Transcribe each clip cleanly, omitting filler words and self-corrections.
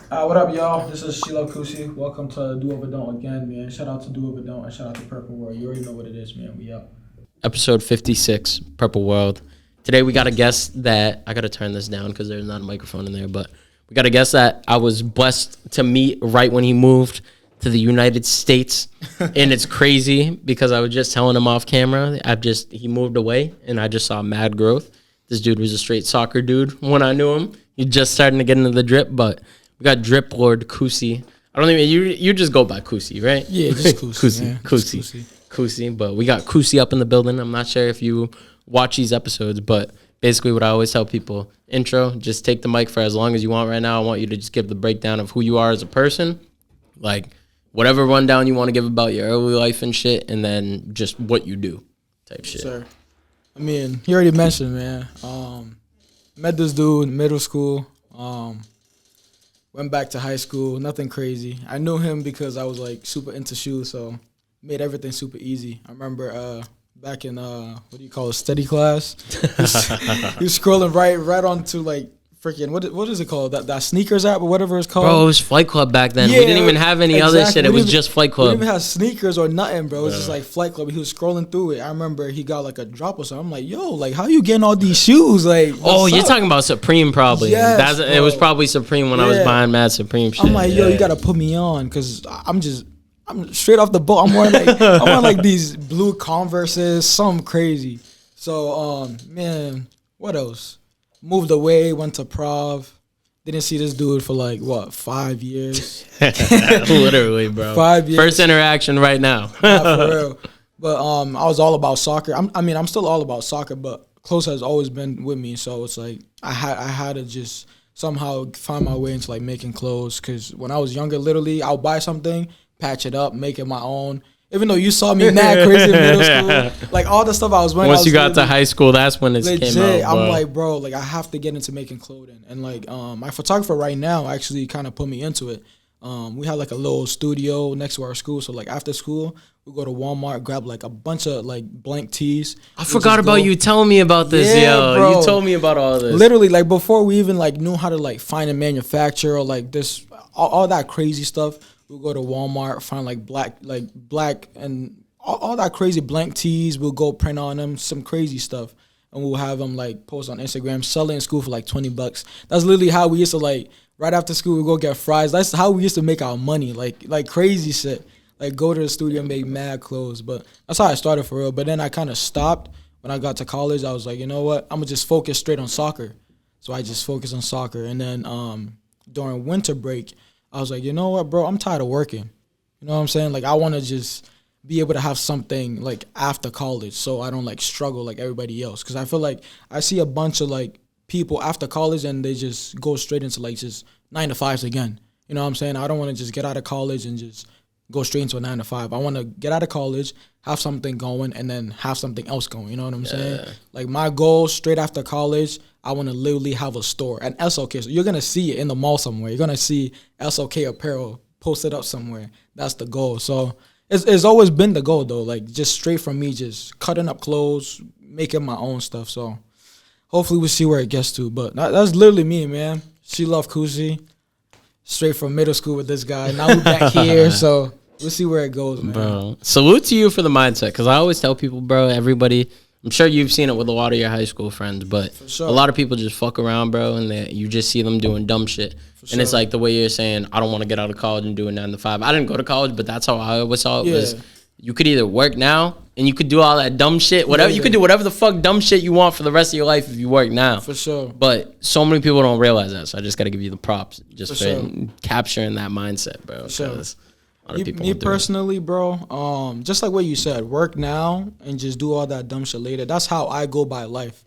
What up, y'all? This is SheLuvKusi. Welcome to Do Over Don't again, man. Shout out to Do Over Don't and shout out to Purple World. You already know what it is, man. We up. Episode 56, Purple World. Today we got a guest that I gotta turn this down because there's not a microphone in there, but we got a guest that I was blessed to meet right when he moved to the United States. And it's crazy because I was just telling him off camera. He moved away and I just saw mad growth. This dude was a straight soccer dude when I knew him. He's just starting to get into the drip, but we got Drip Lord Kusi. I don't even you just go by Kusi, right? Yeah, just Kusi. Kusi. But we got Kusi up in the building. I'm not sure if you watch these episodes, but basically what I always tell people, intro, just take the mic for as long as you want right now. I want you to just give the breakdown of who you are as a person, like whatever rundown you want to give about your early life and shit, and then just what you do type shit. Sir. I mean, you already mentioned, man. Met this dude in middle school. Went back to high school, nothing crazy. I knew him because I was like super into shoes, so made everything super easy. I remember back in what do you call it, study class. He was scrolling right onto like freaking what is it called? That sneakers app or whatever it's called. Bro, it was Flight Club back then. Yeah, we didn't even have any other shit. It was just Flight Club. We didn't even have sneakers or nothing, bro. It was just like Flight Club. He was scrolling through it. I remember he got like a drop or something. I'm like, yo, like how you getting all these shoes? Like, you're talking about Supreme probably. Yes, it was probably Supreme when I was buying mad Supreme shit. I'm like, yo, you gotta put me on because I'm straight off the boat. I'm wearing like these blue Converses, something crazy. So man, what else? Moved away, went to Prov. Didn't see this dude for like, 5 years? Literally, bro. 5 years. First interaction right now. Not for real. But I was all about soccer. I'm still all about soccer, but clothes has always been with me. So it's like I had to just somehow find my way into like making clothes. Because when I was younger, literally, I'll buy something, patch it up, make it my own. Even though you saw me mad crazy in middle school, like all the stuff I was wearing. Once you got to high school, that's when it came out. I'm like, bro, like I have to get into making clothing, and like my photographer right now actually kind of put me into it. We had like a little studio next to our school, so like after school we go to Walmart, grab like a bunch of like blank tees. I forgot about you telling me about this, yo. Bro. You told me about all this. Literally, like before we even like knew how to like find a manufacturer or like this, all that crazy stuff. We'll go to Walmart, find like black and all that crazy blank tees. We'll go print on them, some crazy stuff. And we'll have them like post on Instagram, sell it in school for like $20. That's literally how we used to like, right after school, we'll go get fries. That's how we used to make our money, like crazy shit. Like go to the studio and make mad clothes. But that's how I started for real. But then I kind of stopped when I got to college. I was like, you know what? I'm going to just focus straight on soccer. So I just focused on soccer. And then during winter break, I was like, you know what, bro? I'm tired of working. You know what I'm saying? Like, I want to just be able to have something, like, after college so I don't, like, struggle like everybody else. Because I feel like I see a bunch of, like, people after college and they just go straight into, like, just 9 to 5s again. You know what I'm saying? I don't want to just get out of college and just go straight into a 9 to 5. I want to get out of college, have something going, and then have something else going. You know what I'm saying? Like, my goal straight after college, I want to literally have a store, an SLK. So you're going to see it in the mall somewhere. You're going to see SLK Apparel posted up somewhere. That's the goal. So it's always been the goal, though, like just straight from me, just cutting up clothes, making my own stuff. So hopefully we'll see where it gets to. But that's literally me, man. SheLuvKusi, straight from middle school with this guy. Now we're back here, so we'll see where it goes, man. Bro, salute to you for the mindset, because I always tell people, bro, everybody, I'm sure you've seen it with a lot of your high school friends, but a lot of people just fuck around, bro, and you just see them doing dumb shit. And it's like the way you're saying, I don't want to get out of college and do a 9 to 5. I didn't go to college, but that's how I always saw it was you could either work now and you could do all that dumb shit, whatever you could do whatever the fuck dumb shit you want for the rest of your life if you work now. For sure. But so many people don't realize that, so I just got to give you the props just for capturing that mindset, bro. Because me personally, bro, just like what you said, work now and just do all that dumb shit later. That's how I go by life.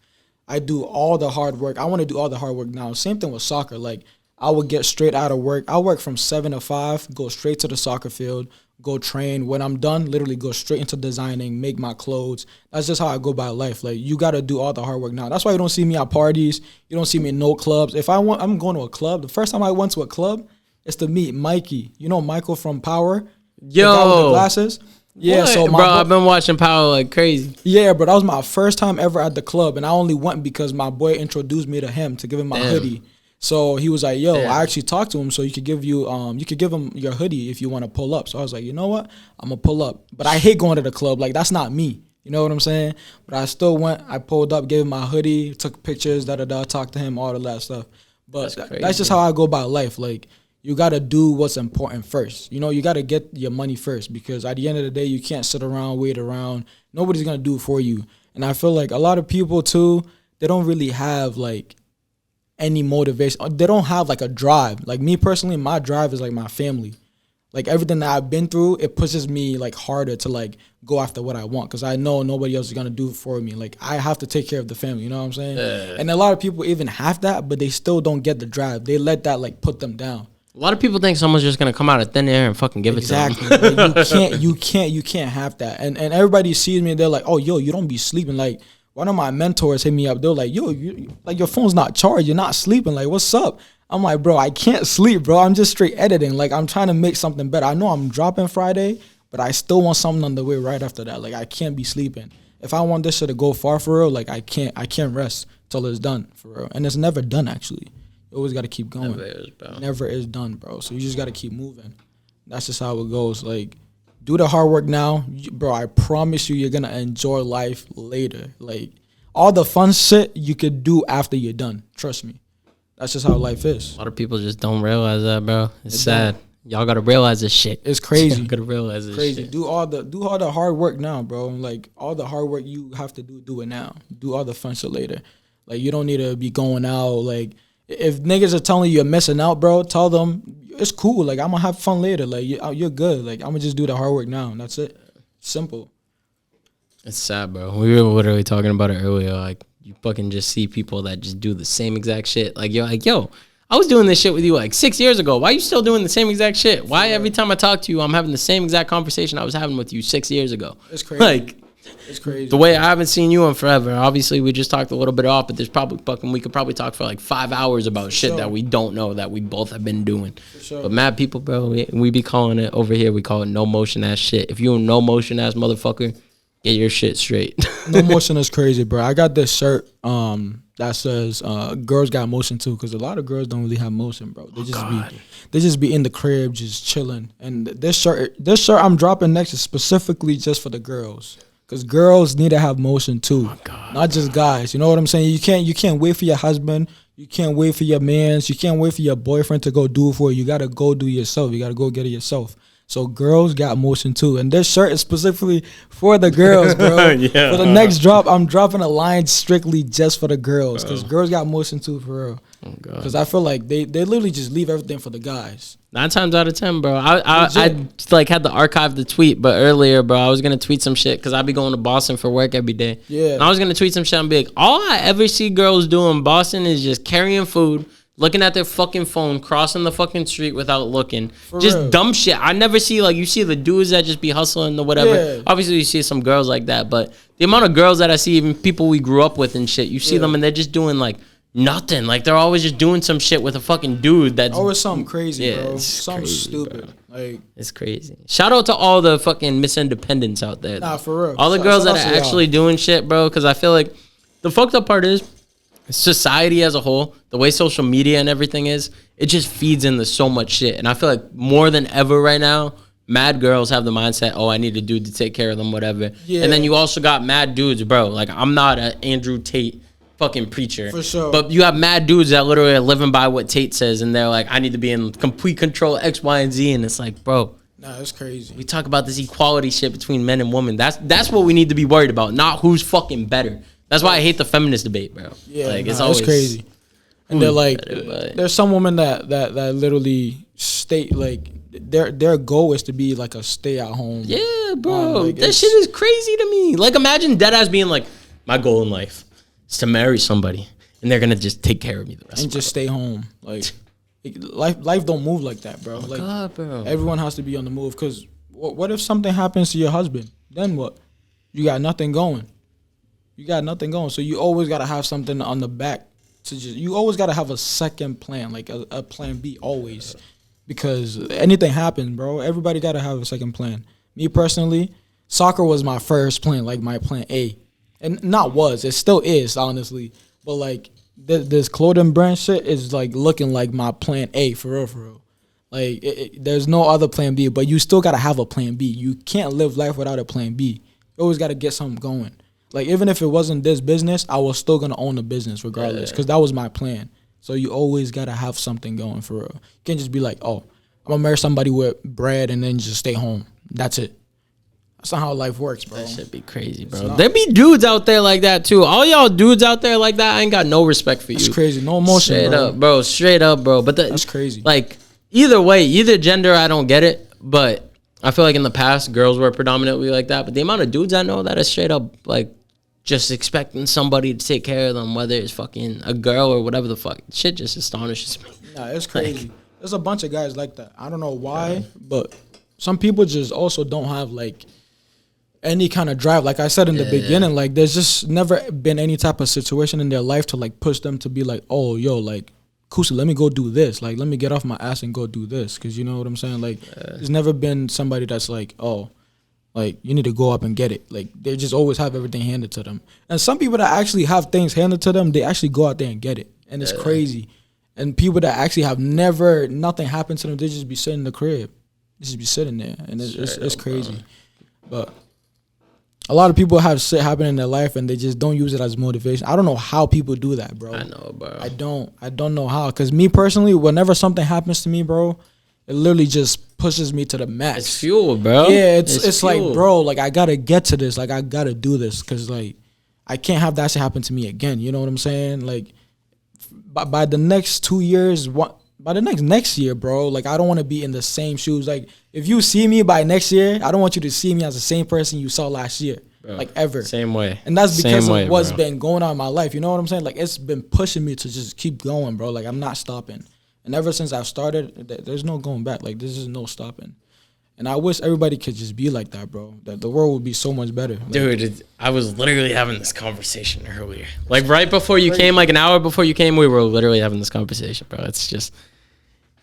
I do all the hard work. I want to do all the hard work now. Same thing with soccer. Like, I would get straight out of work. I work from 7 to 5, go straight to the soccer field, go train. When I'm done, literally go straight into designing, make my clothes. That's just how I go by life. Like, you got to do all the hard work now. That's why you don't see me at parties. You don't see me in no clubs. If I'm going to a club. The first time I went to a club, it's to meet Mikey. You know Michael from Power? Yo. The guy with the glasses? Yeah, what? so bro, I've been watching Power like crazy. Yeah, bro, that was my first time ever at the club, and I only went because my boy introduced me to him to give him my hoodie. So he was like, yo, Damn. I actually talked to him, so you could give him your hoodie if you want to pull up. So I was like, you know what? I'm going to pull up. But I hate going to the club. Like, that's not me. You know what I'm saying? But I still went. I pulled up, gave him my hoodie, took pictures, talked to him, all of that stuff. But that's just how I go about life. Like, you got to do what's important first. You know, you got to get your money first, because at the end of the day, you can't sit around, wait around. Nobody's going to do it for you. And I feel like a lot of people, too, they don't really have, like, any motivation. They don't have, like, a drive. Like, me personally, my drive is, like, my family. Like, everything that I've been through, it pushes me, like, harder to, like, go after what I want, because I know nobody else is going to do it for me. Like, I have to take care of the family, you know what I'm saying? And a lot of people even have that, but they still don't get the drive. They let that, like, put them down. A lot of people think someone's just going to come out of thin air and fucking give it to them. Exactly. You can't have that. And everybody sees me and they're like, oh, yo, you don't be sleeping. Like, one of my mentors hit me up. They're like, yo, like, your phone's not charged. You're not sleeping. Like, what's up? I'm like, bro, I can't sleep, bro. I'm just straight editing. Like, I'm trying to make something better. I know I'm dropping Friday, but I still want something on the way right after that. Like, I can't be sleeping. If I want this shit to go far for real, like, I can't rest till it's done for real. And it's never done, actually. You always got to keep going. Never is done, bro. So you just got to keep moving. That's just how it goes. Like, do the hard work now. Bro, I promise you're going to enjoy life later. Like, all the fun shit you could do after you're done. Trust me. That's just how life is. A lot of people just don't realize that, bro. It's sad. Y'all gotta realize this shit. It's crazy. You gotta realize this crazy. shit. Do all the hard work now, bro. Like, all the hard work you have to do it now. Do all the fun shit later. Like, you don't need to be going out. Like, if niggas are telling you you're missing out, bro, tell them it's cool. Like, I'm gonna have fun later. Like, you're good. Like, I'm gonna just do the hard work now. And that's it. Simple. It's sad, bro. We were literally talking about it earlier. Like, you fucking just see people that just do the same exact shit. Like, you're like, yo, I was doing this shit with you like 6 years ago. Why are you still doing the same exact shit? Why every time I talk to you, I'm having the same exact conversation I was having with you 6 years ago? It's crazy. Like, it's crazy. The way I haven't seen you in forever. Obviously, we just talked a little bit off, but we could probably talk for like 5 hours about shit that we don't know that we both have been doing. But mad people, bro, we be calling it over here. We call it no motion ass shit. If you a no motion ass motherfucker, get your shit straight. No motion is crazy, bro. I got this shirt that says girls got motion too, because a lot of girls don't really have motion, bro. They just be in the crib just chilling. And this shirt I'm dropping next is specifically just for the girls, because girls need to have motion too, not just guys. You know what I'm saying? You can't wait for your husband. You can't wait for your mans. You can't wait for your boyfriend to go do it for you. You gotta go do it yourself. You gotta go get it yourself. So girls got motion too. And this shirt is specifically for the girls, bro. For the next drop, I'm dropping a line strictly just for the girls, because girls got motion too, for real. Because I feel like they literally just leave everything for the guys. 9 times out of 10, bro. I like had to archive the tweet, but earlier, bro, I was gonna tweet some shit because I be going to Boston for work every day. Yeah. And I was gonna tweet some shit and be like, all I ever see girls do in Boston is just carrying food, looking at their fucking phone, crossing the fucking street without looking. Just real. Dumb shit. I never see, like, you see the dudes that just be hustling or whatever. Yeah. Obviously, you see some girls like that, but the amount of girls that I see, even people we grew up with and shit, you see them and they're just doing, like, nothing. Like, they're always just doing some shit with a fucking dude that's always something crazy, bro. Something crazy, stupid. Bro. Like, it's crazy. Shout out to all the fucking Miss Independents out there. Nah, for real. All the girls that are actually doing shit, bro, because I feel like the fucked up part is society as a whole, the way social media and everything is, it just feeds into so much shit. And I feel like more than ever right now, mad girls have the mindset, oh, I need a dude to take care of them, whatever. Yeah. And then you also got mad dudes, bro. Like, I'm not an Andrew Tate fucking preacher. For sure. But you have mad dudes that literally are living by what Tate says, and they're like, I need to be in complete control of X, Y, and Z. And it's like, bro. Nah, that's crazy. We talk about this equality shit between men and women. That's what we need to be worried about, not who's fucking better. That's why I hate the feminist debate, bro. Yeah, like, it's always crazy. And they're like, there's some women that literally like their goal is to be like a stay at home. Yeah, bro. Like, that shit is crazy to me. Like, imagine deadass being like, my goal in life is to marry somebody, and they're gonna just take care of me the rest. And just stay home. Like, life don't move like that, bro. Like, God, bro. Everyone has to be on the move. Because what if something happens to your husband? Then what? You got nothing going. So you always got to have something on the back. You always got to have a second plan, like a plan B, always. Because anything happens, bro. Everybody got to have a second plan. Me personally, soccer was my first plan, like my plan A. And it still is, honestly. But like, this clothing brand shit is like looking like my plan A for real, for real. Like there's no other plan B, but you still gotta have a plan B. You can't live life without a plan B. You always gotta get something going. Like even if it wasn't this business, I was still gonna own the business regardless, because that was my plan. So you always gotta have something going for real. You can't just be like, oh, I'm gonna marry somebody with bread and then just stay home. That's it. That's not how life works, bro. That should be crazy, bro. There be dudes out there like that too. All y'all dudes out there like that, I ain't got no respect for you. That's crazy. No emotion, Straight bro. up, bro. Straight up, bro. But that's crazy. Like either way, either gender, I don't get it. But I feel like in the past, girls were predominantly like that. But the amount of dudes I know that are straight up like just expecting somebody to take care of them, whether it's fucking a girl or whatever the fuck, shit just astonishes me. Nah, it's crazy. Like, there's a bunch of guys like that. I don't know why, but some people just also don't have like any kind of drive. Like I said in the beginning, like there's just never been any type of situation in their life to like push them to be like, oh, yo, like, Kusi, let me go do this. Like, let me get off my ass and go do this. Because you know what I'm saying? Like, there's never been somebody that's like, oh, like, you need to go up and get it. Like, they just always have everything handed to them. And some people that actually have things handed to them, they actually go out there and get it. And it's crazy. And people that actually have never, nothing happened to them, they just be sitting in the crib. They just be sitting there. And it's crazy. But a lot of people have shit happen in their life and they just don't use it as motivation. I don't know how people do that, bro. I know, bro. I don't know how. Because me personally, whenever something happens to me, bro, it literally just pushes me to the max. It's fuel, bro. Yeah, it's like, bro, like, I got to get to this. Like, I got to do this. Because, like, I can't have that shit happen to me again. You know what I'm saying? Like, by the next 2 years, by the next year, bro, like, I don't want to be in the same shoes. Like, if you see me by next year, I don't want you to see me as the same person you saw last year. Bro, like, ever. Same way. And that's because of what's been going on in my life. You know what I'm saying? Like, it's been pushing me to just keep going, bro. Like, I'm not stopping. And ever since I've started, there's no going back. Like, there's just no stopping. And I wish everybody could just be like that, bro. That the world would be so much better. Like, dude, I was literally having this conversation earlier. Like, right before you came, like an hour before you came, we were literally having this conversation, bro. It's just,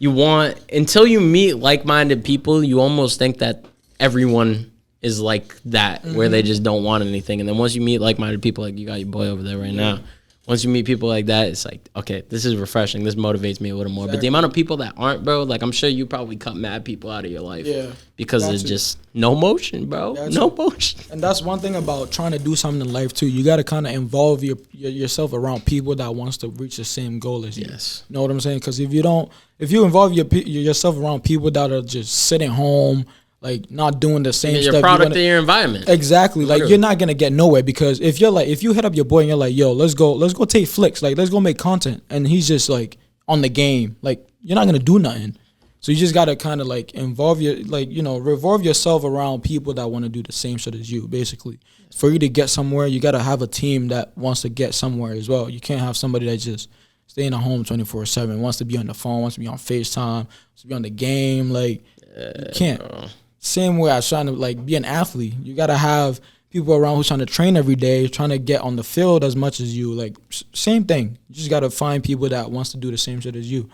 until you meet like-minded people, you almost think that everyone is like that, where they just don't want anything. And then once you meet like-minded people, like you got your boy over there right now, once you meet people like that, it's like, okay, this is refreshing. This motivates me a little more. Exactly. But the amount of people that aren't, bro, like, I'm sure you probably cut mad people out of your life. Yeah. Because there's just no motion, bro. No motion. And that's one thing about trying to do something in life, too. You got to kind of involve yourself around people that wants to reach the same goal as you. Yes. You know what I'm saying? Because if you involve yourself around people that are just sitting home, like, not doing the same stuff. You're a product of your environment. Exactly. Like, you're not going to get nowhere, because if you hit up your boy and you're like, yo, let's go take flicks. Like, let's go make content. And he's just, like, on the game. Like, you're not going to do nothing. So you just got to kind of, like, revolve yourself around people that want to do the same shit as you, basically. For you to get somewhere, you got to have a team that wants to get somewhere as well. You can't have somebody that just staying at home 24/7, wants to be on the phone, wants to be on FaceTime, wants to be on the game. Like, you can't. Bro. Same way I was trying to, like, be an athlete. You got to have people around who's trying to train every day, trying to get on the field as much as you. Like, same thing. You just got to find people that wants to do the same shit as you.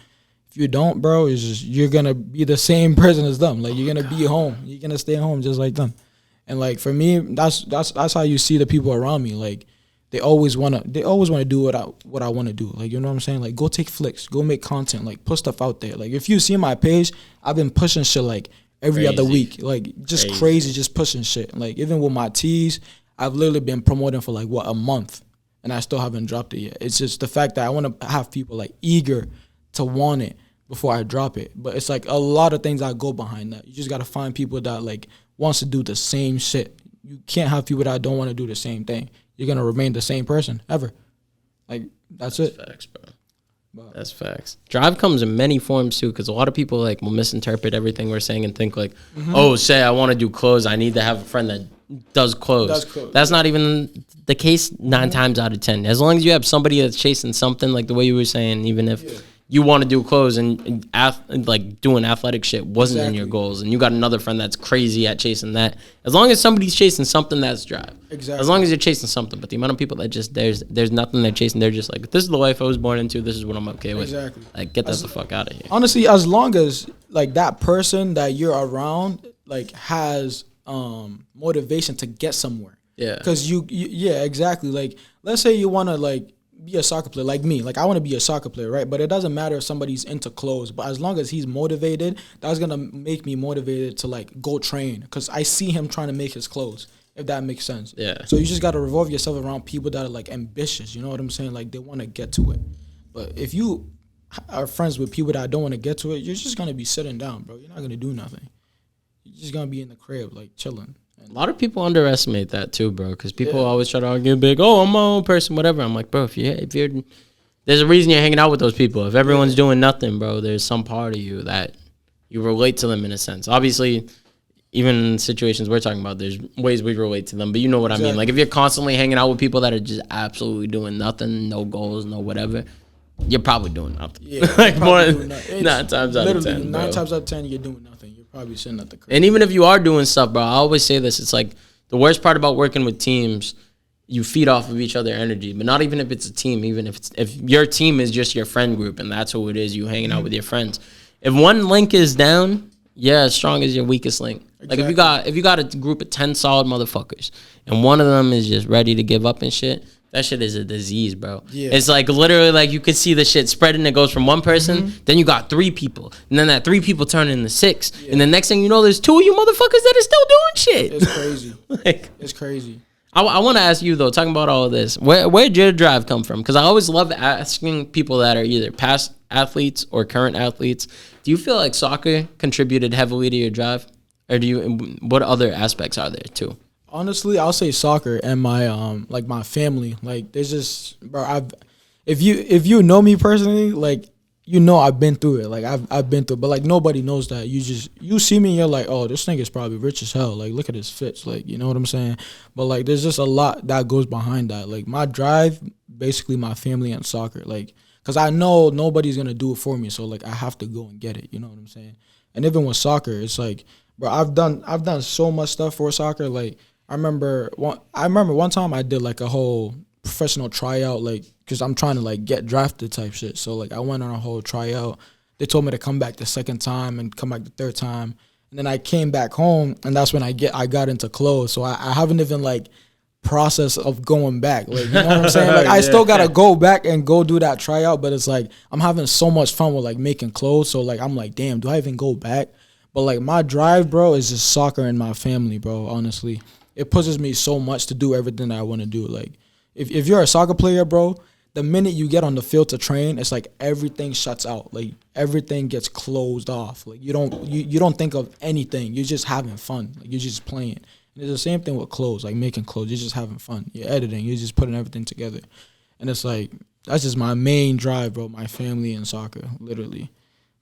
If you don't, bro, it's just, you're going to be the same person as them. Like, you're going to be home. You're going to stay home just like them. And, like, for me, that's how you see the people around me. Like, they always want to do what I want to do. Like, you know what I'm saying? Like, go take flicks. Go make content. Like, put stuff out there. Like, if you see my page, I've been pushing shit, like, every other week. Like, just crazy, just pushing shit. Like, even with my tees, I've literally been promoting for, like, a month, and I still haven't dropped it yet. It's just the fact that I want to have people, like, eager to want it before I drop it. But it's, like, a lot of things that go behind that. You just got to find people that, like, wants to do the same shit. You can't have people that don't want to do the same thing. You're going to remain the same person ever. Like, that's it. Facts, bro. That's facts. Drive comes in many forms too, because a lot of people, like, will misinterpret everything we're saying and think, like, oh, say I want to do clothes, I need to have a friend that does clothes. That's not even the case 9 times out of 10. As long as you have somebody that's chasing something, like the way you were saying, even if you want to do clothes and like doing athletic shit wasn't in your goals, and you got another friend that's crazy at chasing that. As long as somebody's chasing something, that's drive. Exactly. As long as you're chasing something. But the amount of people that just there's nothing they're chasing, they're just like, this is the life I was born into, this is what I'm okay with. Exactly. Like, get that the fuck out of here. Honestly, as long as, like, that person that you're around, like, has motivation to get somewhere. Yeah. Because yeah, exactly. Like, let's say you want to, like, be a soccer player like me. Like I want to be a soccer player, right? But it doesn't matter if somebody's into clothes. But as long as he's motivated, that's gonna make me motivated to like go train because I see him trying to make his clothes. If that makes sense. Yeah. So you just gotta revolve yourself around people that are like ambitious. You know what I'm saying? Like they want to get to it. But if you are friends with people that don't want to get to it, you're just gonna be sitting down, bro. You're not gonna do nothing. You're just gonna be in the crib like chilling. A lot of people underestimate that too, bro. Because people always try to argue big. Oh, I'm my own person, whatever. I'm like, bro, if you're, there's a reason you're hanging out with those people. If everyone's doing nothing, bro, there's some part of you that you relate to them in a sense. Obviously, even in situations we're talking about, there's ways we relate to them. But you know what I mean. Like if you're constantly hanging out with people that are just absolutely doing nothing, no goals, no whatever, you're probably doing nothing. Yeah, like more than 9 times out of 10. 9 times out of 10, you're doing nothing. You're probably sitting at the crib. And even if you are doing stuff, bro, I always say this. It's like the worst part about working with teams, you feed off of each other's energy. But not even if it's a team, even if your team is just your friend group and that's who it is, you hanging out with your friends. If one link is down, as strong as your weakest link. Exactly. Like if you got a group of 10 solid motherfuckers and one of them is just ready to give up and shit, that shit is a disease, bro. Yeah. It's like literally like you could see the shit spreading. It goes from one person, then you got 3 people, and then that 3 people turn into 6, and the next thing you know, there's 2 of you motherfuckers that are still doing shit. It's crazy. It's crazy. I want to ask you though, talking about all of this, where'd your drive come from? Because I always love asking people that are either past athletes or current athletes. Do you feel like soccer contributed heavily to your drive, or what other aspects are there too? Honestly, I'll say soccer and my like my family. Like there's just, bro, if you know me personally, like you know I've been through it. Like I've been through it, but like nobody knows that. You see me and you're like, oh, this nigga's probably rich as hell. Like look at his fits. Like you know what I'm saying? But like there's just a lot that goes behind that. Like my drive, basically my family and soccer. Like because I know nobody's gonna do it for me, so like I have to go and get it. You know what I'm saying? And even with soccer, it's like, bro, I've done so much stuff for soccer. Like I remember one time I did like a whole professional tryout, like because I'm trying to like get drafted type shit. So like I went on a whole tryout. They told me to come back the second time and come back the third time, and then I came back home, and that's when I got into clothes. So I haven't even like process of going back. Like you know what I'm saying? Like I still gotta go back and go do that tryout, but it's like I'm having so much fun with like making clothes. So like I'm like, damn, do I even go back? But like my drive, bro, is just soccer and my family, bro. Honestly, it pushes me so much to do everything that I want to do. Like if you're a soccer player, bro, the minute you get on the field to train, it's like everything shuts out. Like everything gets closed off. Like you don't think of anything. You're just having fun. Like you're just playing. And it's the same thing with clothes, like making clothes. You're just having fun. You're editing. You're just putting everything together. And it's like, that's just my main drive, bro, my family and soccer, literally.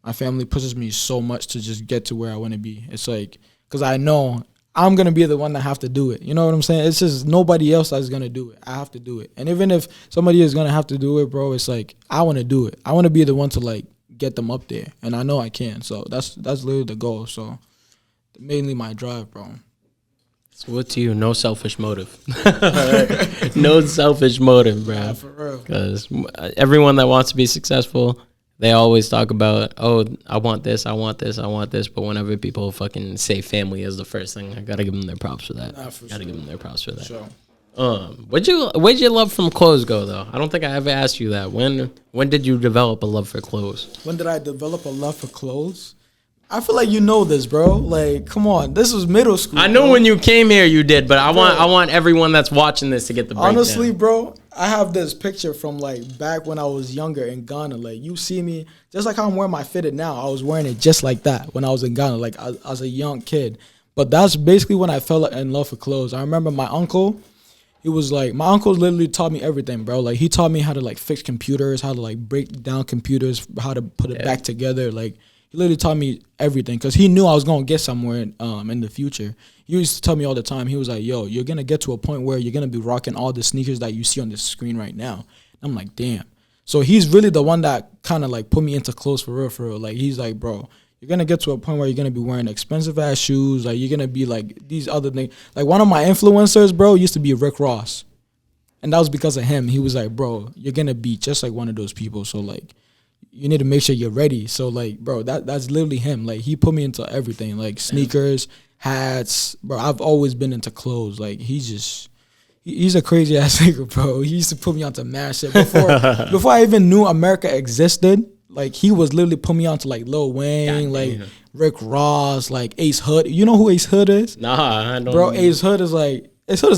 My family pushes me so much to just get to where I want to be. It's like, because I know I'm going to be the one that have to do it. You know what I'm saying? It's just nobody else that's going to do it. I have to do it. And even if somebody is going to have to do it, bro, it's like, I want to do it. I want to be the one to, like, get them up there. And I know I can. So that's literally the goal. So mainly my drive, bro. So what to you? No selfish motive. No selfish motive, bro. Yeah, for real. Because everyone that wants to be successful, they always talk about, oh, I want this, I want this, I want this. But whenever people fucking say family is the first thing, I gotta give them their props for that. Gotta give them their props for that. Sure. Where'd your love from clothes go though? I don't think I ever asked you that. When did you develop a love for clothes? When did I develop a love for clothes? I feel like you know this, bro. Like, come on, this was middle school. I know when you came here you did, but I want everyone that's watching this to get the breakdown. Honestly, bro, I have this picture from like back when I was younger in Ghana. Like, you see me just like how I'm wearing my fitted now. I was wearing it just like that when I was in Ghana, like as a young kid. But that's basically when I fell in love with clothes. I remember my uncle. He was like, my uncle literally taught me everything, bro. Like, he taught me how to like fix computers, how to like break down computers, how to put it back together, like. He literally taught me everything because he knew I was going to get somewhere in the future. He used to tell me all the time, he was like, yo, you're going to get to a point where you're going to be rocking all the sneakers that you see on the screen right now. And I'm like, damn. So he's really the one that kind of like put me into clothes for real. Like, he's like, bro, you're going to get to a point where you're going to be wearing expensive-ass shoes. Like, you're going to be like these other things. Like, one of my influencers, bro, used to be Rick Ross. And that was because of him. He was like, bro, you're going to be just like one of those people. So, like, you need to make sure you're ready. So, like, bro, that's literally him. Like, he put me into everything. Like, sneakers, hats. Bro, I've always been into clothes. Like, he's He's a crazy ass nigga, bro. He used to put me onto mad shit before I even knew America existed. Like, he was literally putting me onto like Lil Wayne, like Rick Ross, like Ace Hood. You know who Ace Hood is? Nah, I don't. Bro, Ace Hood is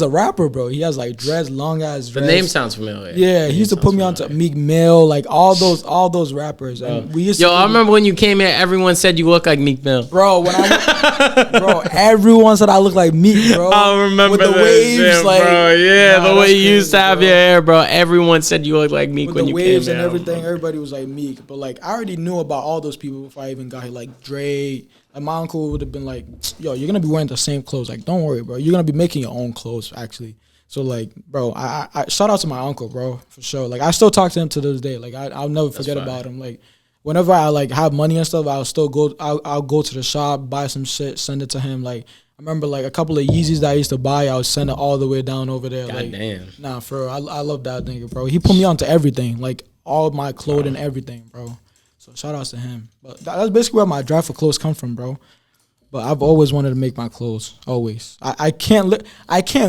a rapper, bro. He has like dreads, long ass dreads. The name sounds familiar. Yeah, he used to put me onto Meek Mill, like all those rappers. And we used I remember when you came here, everyone said you look like Meek Mill. Bro, everyone said I look like Meek, bro. I remember with the waves, shit, like, bro. Yeah, nah, the way you used to crazy, have bro. your hair, bro. Everyone said you look like Meek With when the you waves came and here. everything, everybody was like Meek. But like, I already knew about all those people before I even got here. Like Dre. And my uncle would have been like, yo, you're gonna be wearing the same clothes. Like, don't worry, bro. You're gonna be making your own clothes, actually. So like, bro, I shout out to my uncle, bro, for sure. Like, I still talk to him to this day. Like, I'll never forget about him. Like, whenever I like have money and stuff, I'll go to the shop, buy some shit, send it to him. Like, I remember like a couple of Yeezys that I used to buy, I would send it all the way down over there. God like, damn. Nah, for real, I love that nigga, bro. He put me onto everything, like all my clothing, everything, bro. So shout outs to him. But that's basically where my drive for clothes come from, bro. But I've always wanted to make my clothes. Always. I can't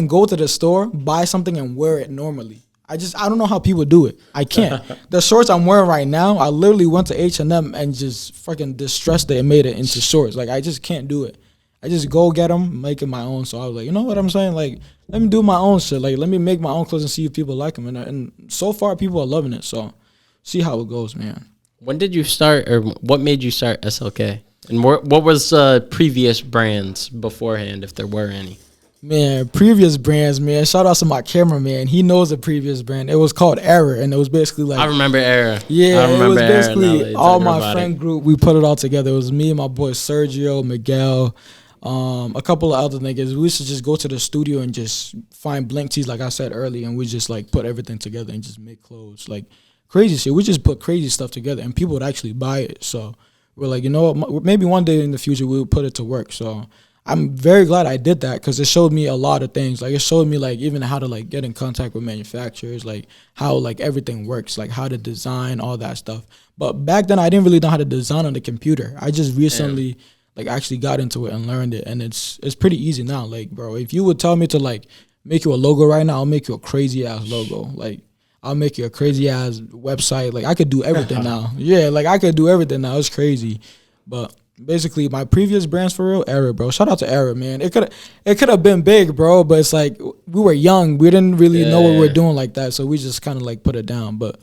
go to the store, buy something, and wear it normally. I don't know how people do it. I can't. The shorts I'm wearing right now, I literally went to H&M and just fucking distressed it and made it into shorts. Like, I just can't do it. I just go get them, make it my own. So I was like, you know what I'm saying? Like, let me do my own shit. Like, let me make my own clothes and see if people like them. And so far, people are loving it. So see how it goes, man. When did you start, or what made you start SLK? And what was previous brands beforehand, if there were any? Man, previous brands, man. Shout out to my cameraman. He knows the previous brand. It was called Error, and it was basically like... I remember Error. Yeah, it was basically Error, all my friend group. We put it all together. It was me and my boy Sergio, Miguel, a couple of other niggas. We used to just go to the studio and just find blank tees, like I said earlier, and we just like put everything together and just make clothes. Like, crazy shit. We just put crazy stuff together, and people would actually buy it. So we're like, you know what? Maybe one day in the future we'll put it to work. So I'm very glad I did that, because it showed me a lot of things. Like, it showed me like even how to like get in contact with manufacturers, like how like everything works, like how to design, all that stuff. But back then I didn't really know how to design on the computer. I just recently like actually got into it and learned it, and it's pretty easy now. Like, bro, if you would tell me to like make you a logo right now, I'll make you a crazy ass logo. Like, I'll make you a crazy ass website. Like, I could do everything now. Yeah, like I could do everything now. It's crazy. But basically, my previous brands for real, Error, bro. Shout out to Error, man. It could have been big, bro. But it's like we were young. We didn't really know what we were doing like that. So we just kind of like put it down. But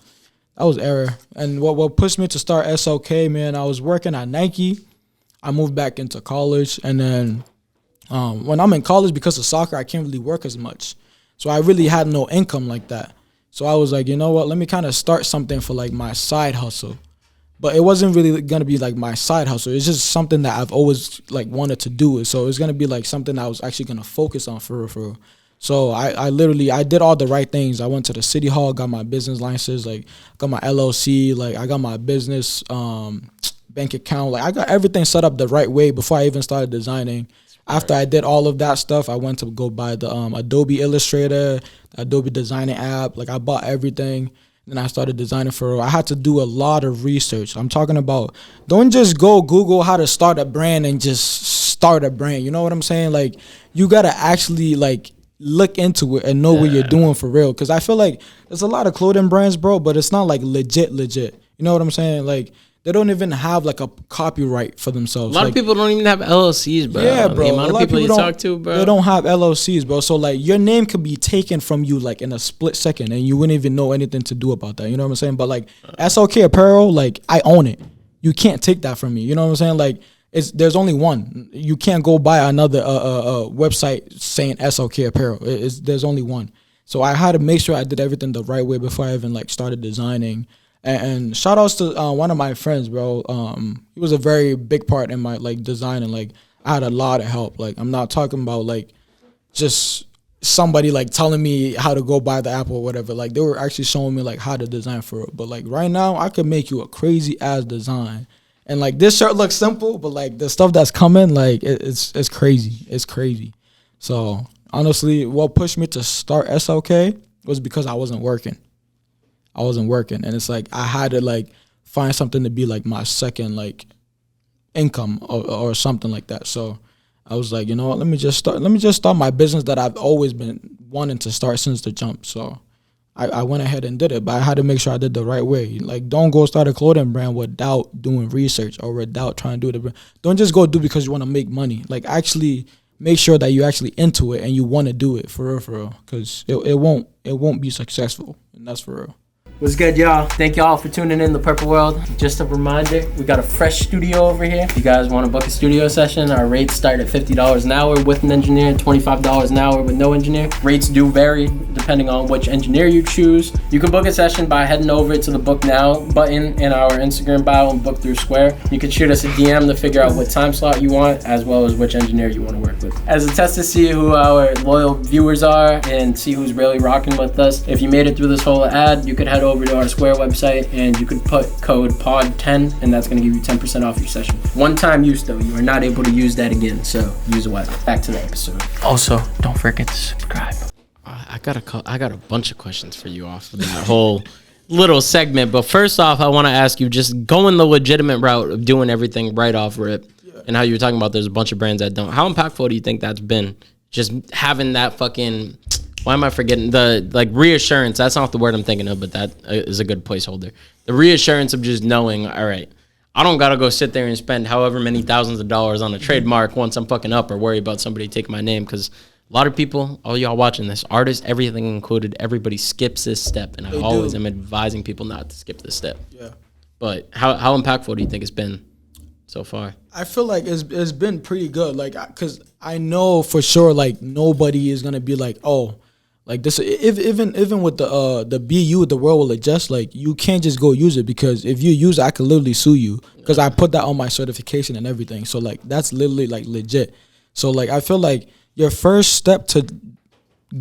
that was Error. And what pushed me to start SLK, man, I was working at Nike. I moved back into college. And then when I'm in college, because of soccer, I can't really work as much. So I really had no income like that. So I was like, you know what, let me kind of start something for like my side hustle. But it wasn't really going to be like my side hustle. It's just something that I've always like wanted to do. So it's going to be like something that I was actually going to focus on for real. So I did all the right things. I went to the city hall, got my business licenses, like got my LLC, like I got my business bank account. Like, I got everything set up the right way before I even started designing. After I did all of that stuff, I went to go buy the Adobe Illustrator, Adobe Designer app. Like, I bought everything. Then I started designing for real. I had to do a lot of research. I'm talking about, don't just go Google how to start a brand and just start a brand. You know what I'm saying? Like, you got to actually, like, look into it and know what you're doing for real. Because I feel like there's a lot of clothing brands, bro, but it's not, like, legit. You know what I'm saying? Like, they don't even have like a copyright for themselves. A lot of people don't even have LLCs, bro. Yeah, bro. The amount of people you talk to, bro. They don't have LLCs, bro. So like your name could be taken from you like in a split second, and you wouldn't even know anything to do about that. You know what I'm saying? But like SLK Apparel, like I own it. You can't take that from me. You know what I'm saying? Like there's only one. You can't go buy another website saying SLK Apparel. There's only one. So I had to make sure I did everything the right way before I even like started designing. And shout outs to one of my friends, bro. He was a very big part in my like design, and like I had a lot of help. Like, I'm not talking about like just somebody like telling me how to go buy the app or whatever. Like, they were actually showing me like how to design for it. But like right now, I could make you a crazy ass design. And like this shirt looks simple, but like the stuff that's coming, like it's crazy. It's crazy. So honestly, what pushed me to start SLK was because I wasn't working. And it's like I had to like find something to be like my second like income or something like that. So I was like, you know what, let me just start my business that I've always been wanting to start since the jump. So I went ahead and did it, but I had to make sure I did the right way. Like, don't go start a clothing brand without doing research or without trying to do it. Don't just go do because you want to make money. Like, actually make sure that you're actually into it and you want to do it for real, because it won't be successful, and that's for real. What's good, y'all? Thank y'all for tuning in to Purple World. Just a reminder, we got a fresh studio over here. If you guys want to book a studio session, our rates start at $50 an hour with an engineer and $25 an hour with no engineer. Rates do vary depending on which engineer you choose. You can book a session by heading over to the Book Now button in our Instagram bio and book through Square. You can shoot us a DM to figure out what time slot you want, as well as which engineer you want to work with. As a test to see who our loyal viewers are and see who's really rocking with us, if you made it through this whole ad, you could head over to our Square website and you could put code POD10 and that's going to give you 10% off your session. One time use though, you are not able to use that again, so use it wisely. Back to the episode. Also, don't forget to subscribe. I got a bunch of questions for you off of that whole little segment, but first off, I want to ask you, just going the legitimate route of doing everything right off rip, and how you were talking about there's a bunch of brands that don't. How impactful do you think that's been? Just having that fucking, why am I forgetting the, like, reassurance? That's not the word I'm thinking of, but that is a good placeholder. The reassurance of just knowing, all right, I don't gotta go sit there and spend however many thousands of dollars on a trademark once I'm fucking up, or worry about somebody taking my name, because a lot of people, all y'all watching this, artists, everything included, everybody skips this step, and I always am advising people not to skip this step. Yeah. But how impactful do you think it's been so far? I feel like it's been pretty good, like, because I know for sure, like, nobody is gonna be like, oh, like this. Even with the BU, the world will adjust. Like, you can't just go use it, because if you use it, I could literally sue you, because I put that on my certification and everything. So, like, that's literally, like, legit. So, like, I feel like your first step to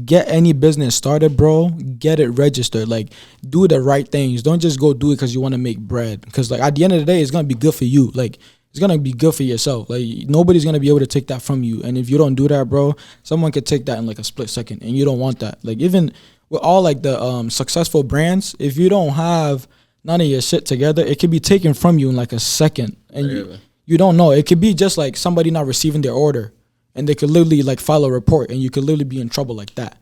get any business started, bro, get it registered. Like, do the right things. Don't just go do it because you want to make bread. Because, like, at the end of the day, it's gonna be good for you. Like, it's gonna be good for yourself. Like, nobody's gonna be able to take that from you. And if you don't do that, bro, someone could take that in like a split second, and you don't want that. Like, even with all like the successful brands, if you don't have none of your shit together, it could be taken from you in like a second, and you don't know. It could be just like somebody not receiving their order, and they could literally like file a report, and you could literally be in trouble like that.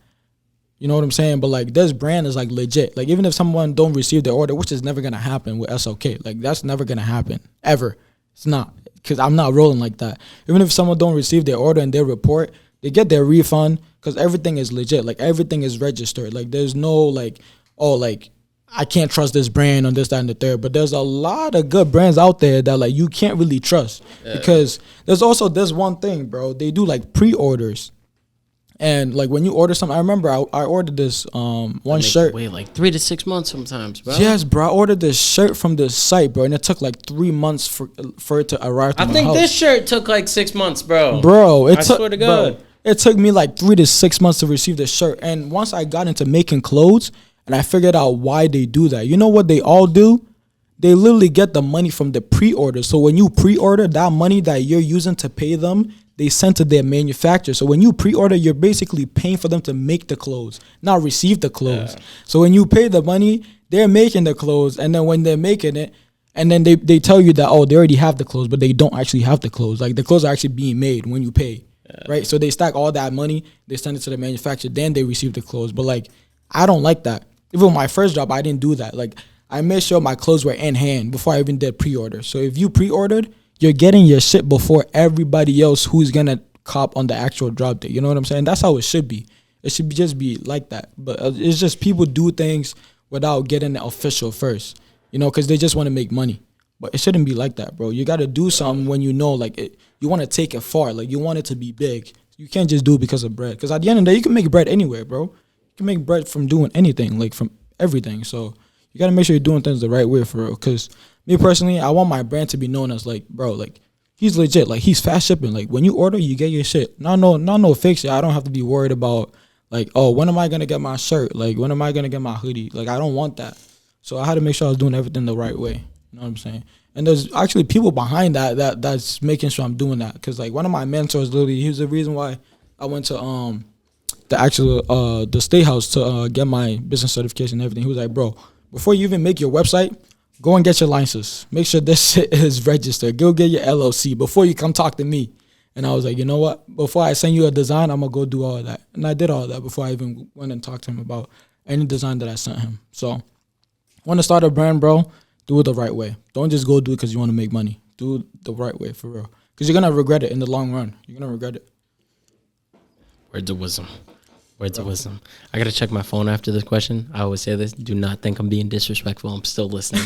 You know what I'm saying? But like, this brand is like legit. Like, even if someone don't receive their order, which is never gonna happen with SLK, like, that's never gonna happen ever. It's not, because I'm not rolling like that. Even if someone don't receive their order and their report, they get their refund, because everything is legit. Like, everything is registered. Like, there's no like, oh, like, I can't trust this brand on this, that, and the third. But there's a lot of good brands out there that like you can't really trust, because there's also this one thing, bro. They do like pre-orders. And like, when you order something, I remember I ordered this one shirt. Wait, like 3 to 6 months sometimes, bro. Yes, bro. I ordered this shirt from this site, bro, and it took like 3 months for it to arrive to my house. I think this shirt took like 6 months, bro. Bro, I swear to God. Bro, it took me like 3 to 6 months to receive this shirt. And once I got into making clothes and I figured out why they do that, you know what they all do? They literally get the money from the pre-order. So when you pre-order, that money that you're using to pay them, they send to their manufacturer. So when you pre-order, you're basically paying for them to make the clothes, not receive the clothes. Yeah. So when you pay the money, they're making the clothes, and then when they're making it, and then they tell you that, oh, they already have the clothes, but they don't actually have the clothes. Like, the clothes are actually being made when you pay, right? So they stack all that money, they send it to the manufacturer, then they receive the clothes. But like, I don't like that. Even with my first job, I didn't do that. Like, I made sure my clothes were in hand before I even did pre-order. So if you pre-ordered, you're getting your shit before everybody else who's gonna cop on the actual drop date. You know what I'm saying? That's how it should be. It should just be like that. But it's just people do things without getting the official first, you know, because they just want to make money. But it shouldn't be like that, bro. You got to do something when you know, like, you want to take it far. Like, you want it to be big. You can't just do it because of bread. Because at the end of the day, you can make bread anywhere, bro. You can make bread from doing anything, like from everything. So you got to make sure you're doing things the right way, for real. Because me personally, I want my brand to be known as like, bro, like, he's legit. Like, he's fast shipping. Like, when you order, you get your shit. No fake shit. I don't have to be worried about, like, oh, when am I going to get my shirt? Like, when am I going to get my hoodie? Like, I don't want that. So I had to make sure I was doing everything the right way. You know what I'm saying? And there's actually people behind that's making sure I'm doing that. Because, like, one of my mentors, literally, he was the reason why I went to the State House to get my business certification and everything. He was like, bro, before you even make your website, go and get your license. Make sure this shit is registered. Go get your LLC before you come talk to me. And I was like, you know what? Before I send you a design, I'm gonna go do all of that. And I did all of that before I even went and talked to him about any design that I sent him. So, want to start a brand, bro? Do it the right way. Don't just go do it because you want to make money. Do it the right way, for real. Because you're gonna regret it in the long run. You're gonna regret it. Words of wisdom. Words of wisdom. I gotta check my phone after this question. I always say this. Do not think I'm being disrespectful. I'm still listening.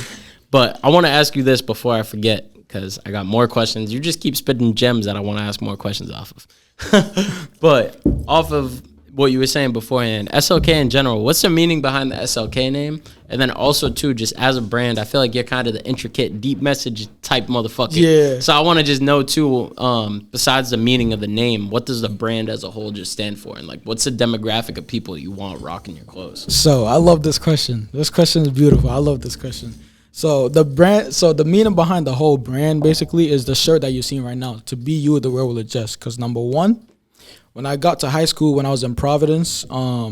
But I want to ask you this before I forget, because I got more questions. You just keep spitting gems that I want to ask more questions off of. But off of what you were saying beforehand, SLK in general, what's the meaning behind the SLK name? And then also, too, just as a brand, I feel like you're kind of the intricate, deep message type motherfucker. Yeah. So I want to just know, too, besides the meaning of the name, what does the brand as a whole just stand for? And, like, what's the demographic of people you want rocking your clothes? So I love this question. This question is beautiful. I love this question. So the meaning behind the whole brand basically is the shirt that you're seeing right now. To be you, the world will adjust. Because number one, when I got to high school, when I was in Providence, I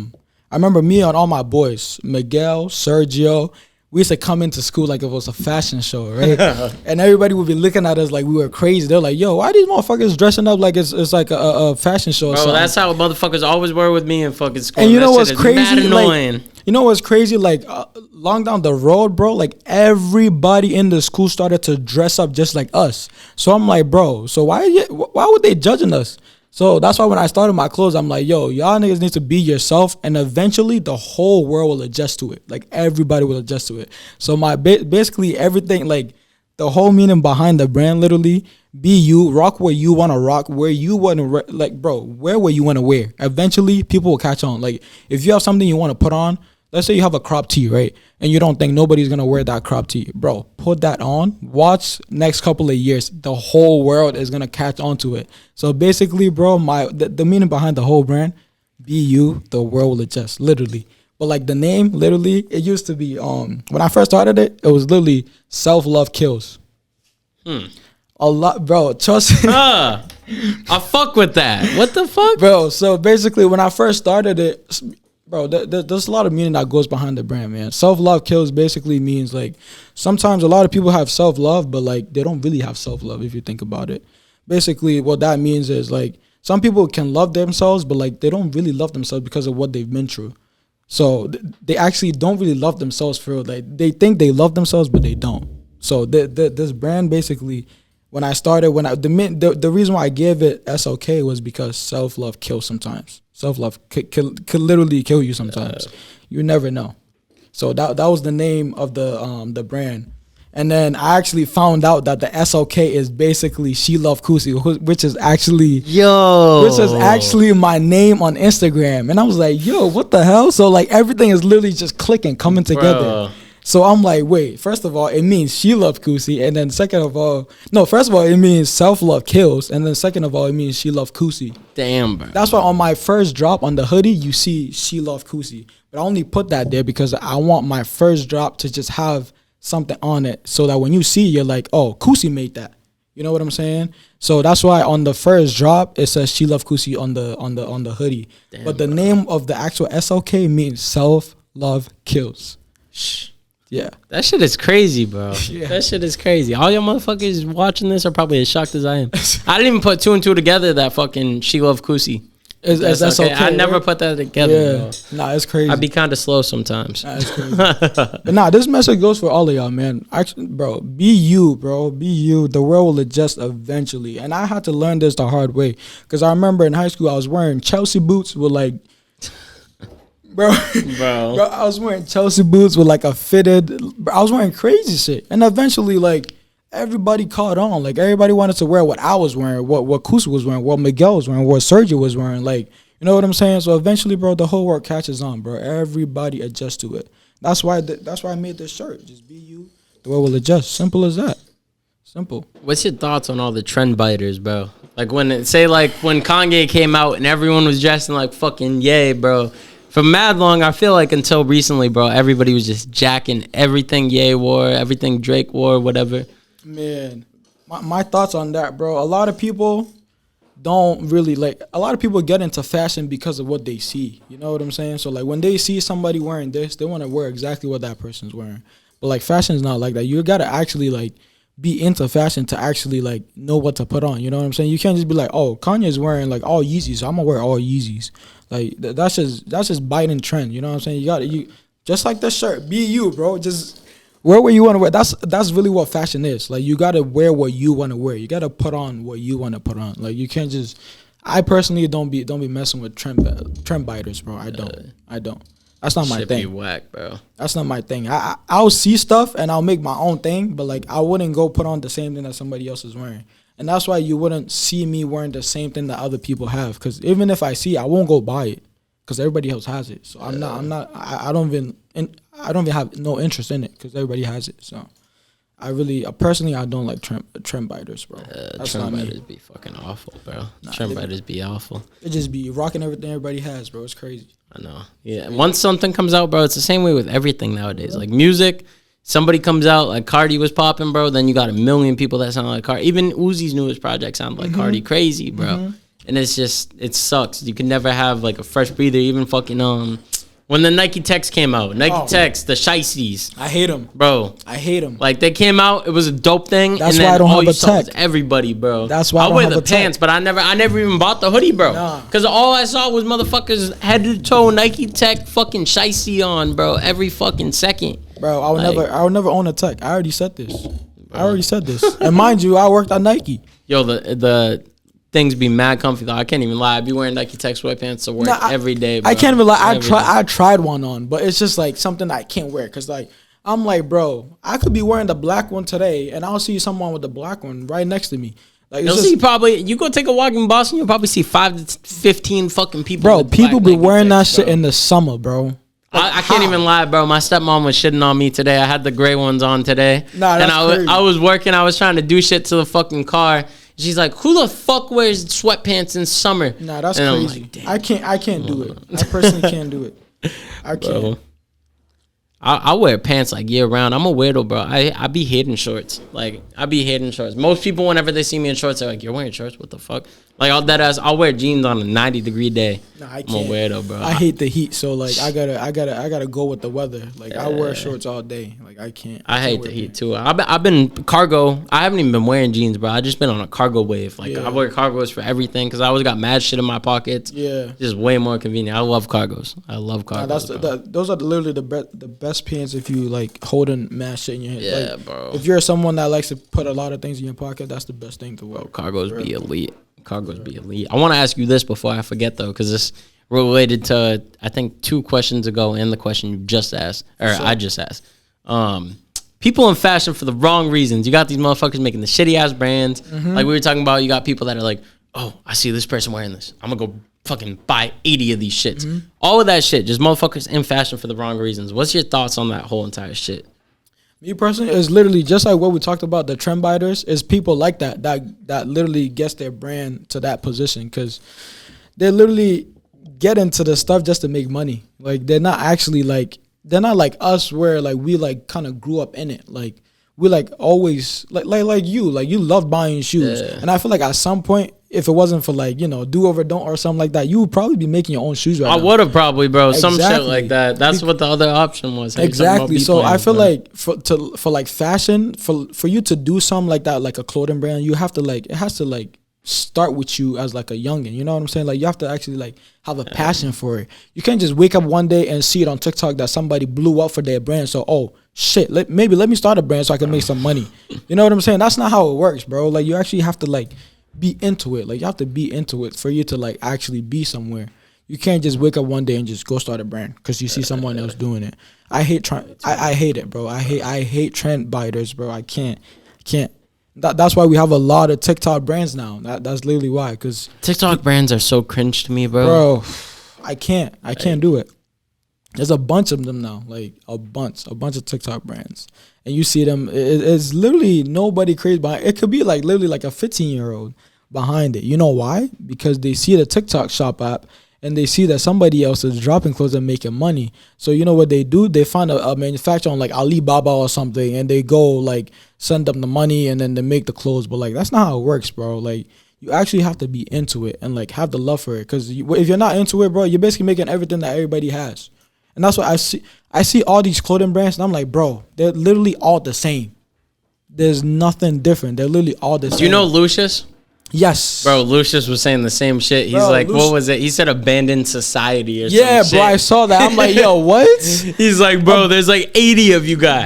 remember me and all my boys, Miguel, Sergio, we used to come into school like it was a fashion show, right? And everybody would be looking at us like we were crazy. They're like, yo, why these motherfuckers dressing up like it's like a fashion show or Bro, something? that's how motherfuckers always were with me in fucking school. And you know That what's shit is crazy? mad annoying. Like, you know what's crazy? Like, long down the road, bro, like everybody in the school started to dress up just like us. So I'm like, bro, so why would they judging us? So that's why when I started my clothes, I'm like, yo, y'all niggas need to be yourself, and eventually the whole world will adjust to it. Like, everybody will adjust to it. So my basically everything, like, the whole meaning behind the brand, literally, be you, rock where you want to rock, where you want to, like, bro, wear what you want to wear. Eventually, people will catch on. Like, if you have something you want to put on, let's say you have a crop tee, right? And you don't think nobody's going to wear that crop tee. Bro, put that on. Watch next couple of years. The whole world is going to catch on to it. So basically, bro, the meaning behind the whole brand, be you, the world will adjust, literally. But like the name, literally, it used to be, when I first started it, it was literally self-love kills. A lot, bro, trust me. I fuck with that. What the fuck? Bro, so basically when I first started it, bro, there's a lot of meaning that goes behind the brand, man. Self-love kills basically means, like, sometimes a lot of people have self-love, but, like, they don't really have self-love if you think about it. Basically, what that means is, like, some people can love themselves, but, like, they don't really love themselves because of what they've been through. So they actually don't really love themselves for real. Like, they think they love themselves, but they don't. So this brand basically, when I started, the reason why I gave it SLK was because self-love kills sometimes. Self-love could literally kill you sometimes. You never know. So that was the name of the brand. And then I actually found out that the SLK is basically SheLuvKusi, which is actually my name on Instagram. And I was like, yo, what the hell? So, like, everything is literally just clicking, coming together. Bro. So I'm like, wait, first of all, it means SheLuvKusi, and then first of all, it means self-love kills, and then second of all, it means SheLuvKusi. Damn, bro. That's why on my first drop on the hoodie, you see SheLuvKusi. But I only put that there because I want my first drop to just have something on it, so that when you see, you're like, oh, Kusi made that. You know what I'm saying? So that's why on the first drop, it says SheLuvKusi on the hoodie. Damn, but the name of the actual SLK means self-love kills. Shh. Yeah. That shit is crazy, bro. Yeah. That shit is crazy. All your motherfuckers watching this are probably as shocked as I am. I didn't even put two and two together that fucking SheLuvKusi. That's okay. I never put that together, yeah. bro. Nah, it's crazy. I'd be kind of slow sometimes. Nah, it's crazy. But nah, this message goes for all of y'all, man. Actually, bro, be you, bro. Be you. The world will adjust eventually. And I had to learn this the hard way. Because I remember in high school, I was wearing Chelsea boots with, like, Bro, I was wearing Chelsea boots with, like, a fitted. I was wearing crazy shit. And eventually, like, everybody caught on. Like, everybody wanted to wear what I was wearing, what Kusi was wearing, what Miguel was wearing, what Sergio was wearing. Like, you know what I'm saying? So eventually, bro, the whole world catches on, bro. Everybody adjusts to it. That's why I made this shirt. Just be you. The world will adjust. Simple as that. Simple. What's your thoughts on all the trend biters, bro? Like, when Kanye came out and everyone was dressing like fucking Ye, bro. For mad long, I feel like until recently, bro, everybody was just jacking everything Ye wore, everything Drake wore, whatever. Man, my thoughts on that, bro. A lot of people don't really, like, a lot of people get into fashion because of what they see. You know what I'm saying? So, like, when they see somebody wearing this, they want to wear exactly what that person's wearing. But, like, fashion is not like that. You got to actually, like, be into fashion to actually like know what to put on. You know what I'm saying? You can't just be like, oh, Kanye's wearing like all Yeezys, so I'm gonna wear all Yeezys. Like that's just biting trend. You know what I'm saying? You just like the shirt. Be you, bro. Just wear what you want to wear. That's really what fashion is. Like you gotta wear what you want to wear. You gotta put on what you want to put on. Like you can't just. I personally don't be messing with trend biters, bro. I don't. That's not my Shit thing. Be whack, bro. That's not my thing. I'll see stuff and I'll make my own thing, but like I wouldn't go put on the same thing that somebody else is wearing. And that's why you wouldn't see me wearing the same thing that other people have. Because even if I see it, I won't go buy it because everybody else has it. So I don't even have no interest in it because everybody has it. So personally, I don't like trend biters, bro. Trend biters be fucking awful, bro. Trend biters be awful. It just be rocking everything everybody has, bro. It's crazy. I know. Yeah. Once something comes out, bro, it's the same way with everything nowadays. Like music, somebody comes out, like Cardi was popping, bro. Then you got a million people that sound like Cardi. Even Uzi's newest project sounds like Cardi. Crazy, bro. And it's just, it sucks. You can never have like a fresh breather. Even fucking when the Nike Techs came out, Techs, the Shiesties. I hate them, bro. I hate them. Like they came out, it was a dope thing. That's and why then I don't all have you a saw was tech. everybody, bro. That's why I wear don't have the a pants, tech. but I never even bought the hoodie, bro. Nah. Cause all I saw was motherfuckers head to toe Nike Tech fucking Shiesty on, bro. Every fucking second, bro. I would never own a tech. I already said this. And mind you, I worked at Nike. Yo, the things be mad comfy though. I can't even lie. I be wearing Nike Tech sweatpants to work every day, bro. I can't even lie. I tried one on, but it's just like something I can't wear. Cause like I'm like, bro, I could be wearing the black one today, and I'll see someone with the black one right next to me. Like you'll see you go take a walk in Boston, you'll probably see 5 to 15 fucking people. Bro, people be wearing that shit in the summer, bro. Like, I can't even lie, bro. My stepmom was shitting on me today. I had the gray ones on today. Nah, that's crazy. I was working. I was trying to do shit to the fucking car. She's like, "Who the fuck wears sweatpants in summer?" Nah, that's crazy. Like, I can't do it. I personally can't do it. I can't. Bro. I wear pants like year round. I'm a weirdo, bro. I be hating shorts. Like I be hating shorts. Most people, whenever they see me in shorts, they're like, "You're wearing shorts? What the fuck?" Like I'll wear jeans on a 90-degree day. Nah, I can't. I'm a weirdo, bro. I hate the heat, so like I gotta go with the weather. Like I wear shorts all day. Like I can't. I hate the heat too. I've been cargo. I haven't even been wearing jeans, bro. I just been on a cargo wave. Like I wear cargos for everything because I always got mad shit in my pockets. Yeah, just way more convenient. I love cargos. Nah, those are literally the best pants if you like holding mad shit in your hand. Yeah, like, bro. If you're someone that likes to put a lot of things in your pocket, that's the best thing to wear. Bro, cargos be elite. Cargos be elite. I want to ask you this before I forget though, because this related to I think 2 questions ago and the question you just asked, or I just asked. People in fashion for the wrong reasons. You got these motherfuckers making the shitty ass brands. Like we were talking about, you got people that are like, "Oh, I see this person wearing this. I'm gonna go fucking buy 80 of these shits." All of that shit, just motherfuckers in fashion for the wrong reasons. What's your thoughts on that whole entire shit? Me personally, is literally just like what we talked about, the trend biters, is people like that literally gets their brand to that position because they literally get into the stuff just to make money. Like they're not actually like, they're not like us where like we like kind of grew up in it. Like we like always like you love buying shoes. Yeah. And I feel like at some point, if it wasn't for like, you know, do over don't or something like that, you would probably be making your own shoes right now. I would have probably, bro. Exactly. Some shit like that. That's what the other option was. Exactly. So I feel like for like fashion, for you to do something like that, like a clothing brand, you have to like, it has to like start with you as like a youngin'. You know what I'm saying? Like you have to actually like have a passion for it. You can't just wake up one day and see it on TikTok that somebody blew up for their brand. So, oh shit, maybe let me start a brand so I can make some money. You know what I'm saying? That's not how it works, bro. Like you actually have to like be into it. Like you have to be into it for you to like actually be somewhere. You can't just wake up one day and just go start a brand because you see someone else doing it. I hate I hate it, bro. I hate trend biters, bro. I can't. That's why we have a lot of TikTok brands now. That's literally why. Cause TikTok brands are so cringe to me, bro. Bro, I can't do it. There's a bunch of them now, like a bunch of TikTok brands, and you see them. It's literally nobody crazy behind. It could be like literally like a 15-year-old behind it. You know why? Because they see the TikTok shop app and they see that somebody else is dropping clothes and making money. So you know what they do? They find a manufacturer on like Alibaba or something, and they go like send them the money, and then they make the clothes. But like that's not how it works, bro. Like you actually have to be into it and like have the love for it. Because if you're not into it, bro, you're basically making everything that everybody has. And that's what I see all these clothing brands, and I'm like, bro, they're literally all the same. There's nothing different. They're literally all the same. Do you know Lucius? Yes. Bro, Lucius was saying the same shit. He's like, what was it? He said abandoned society or something. Yeah, bro, I saw that. I'm like, yo, what? He's like, bro, there's like 80 of you guys.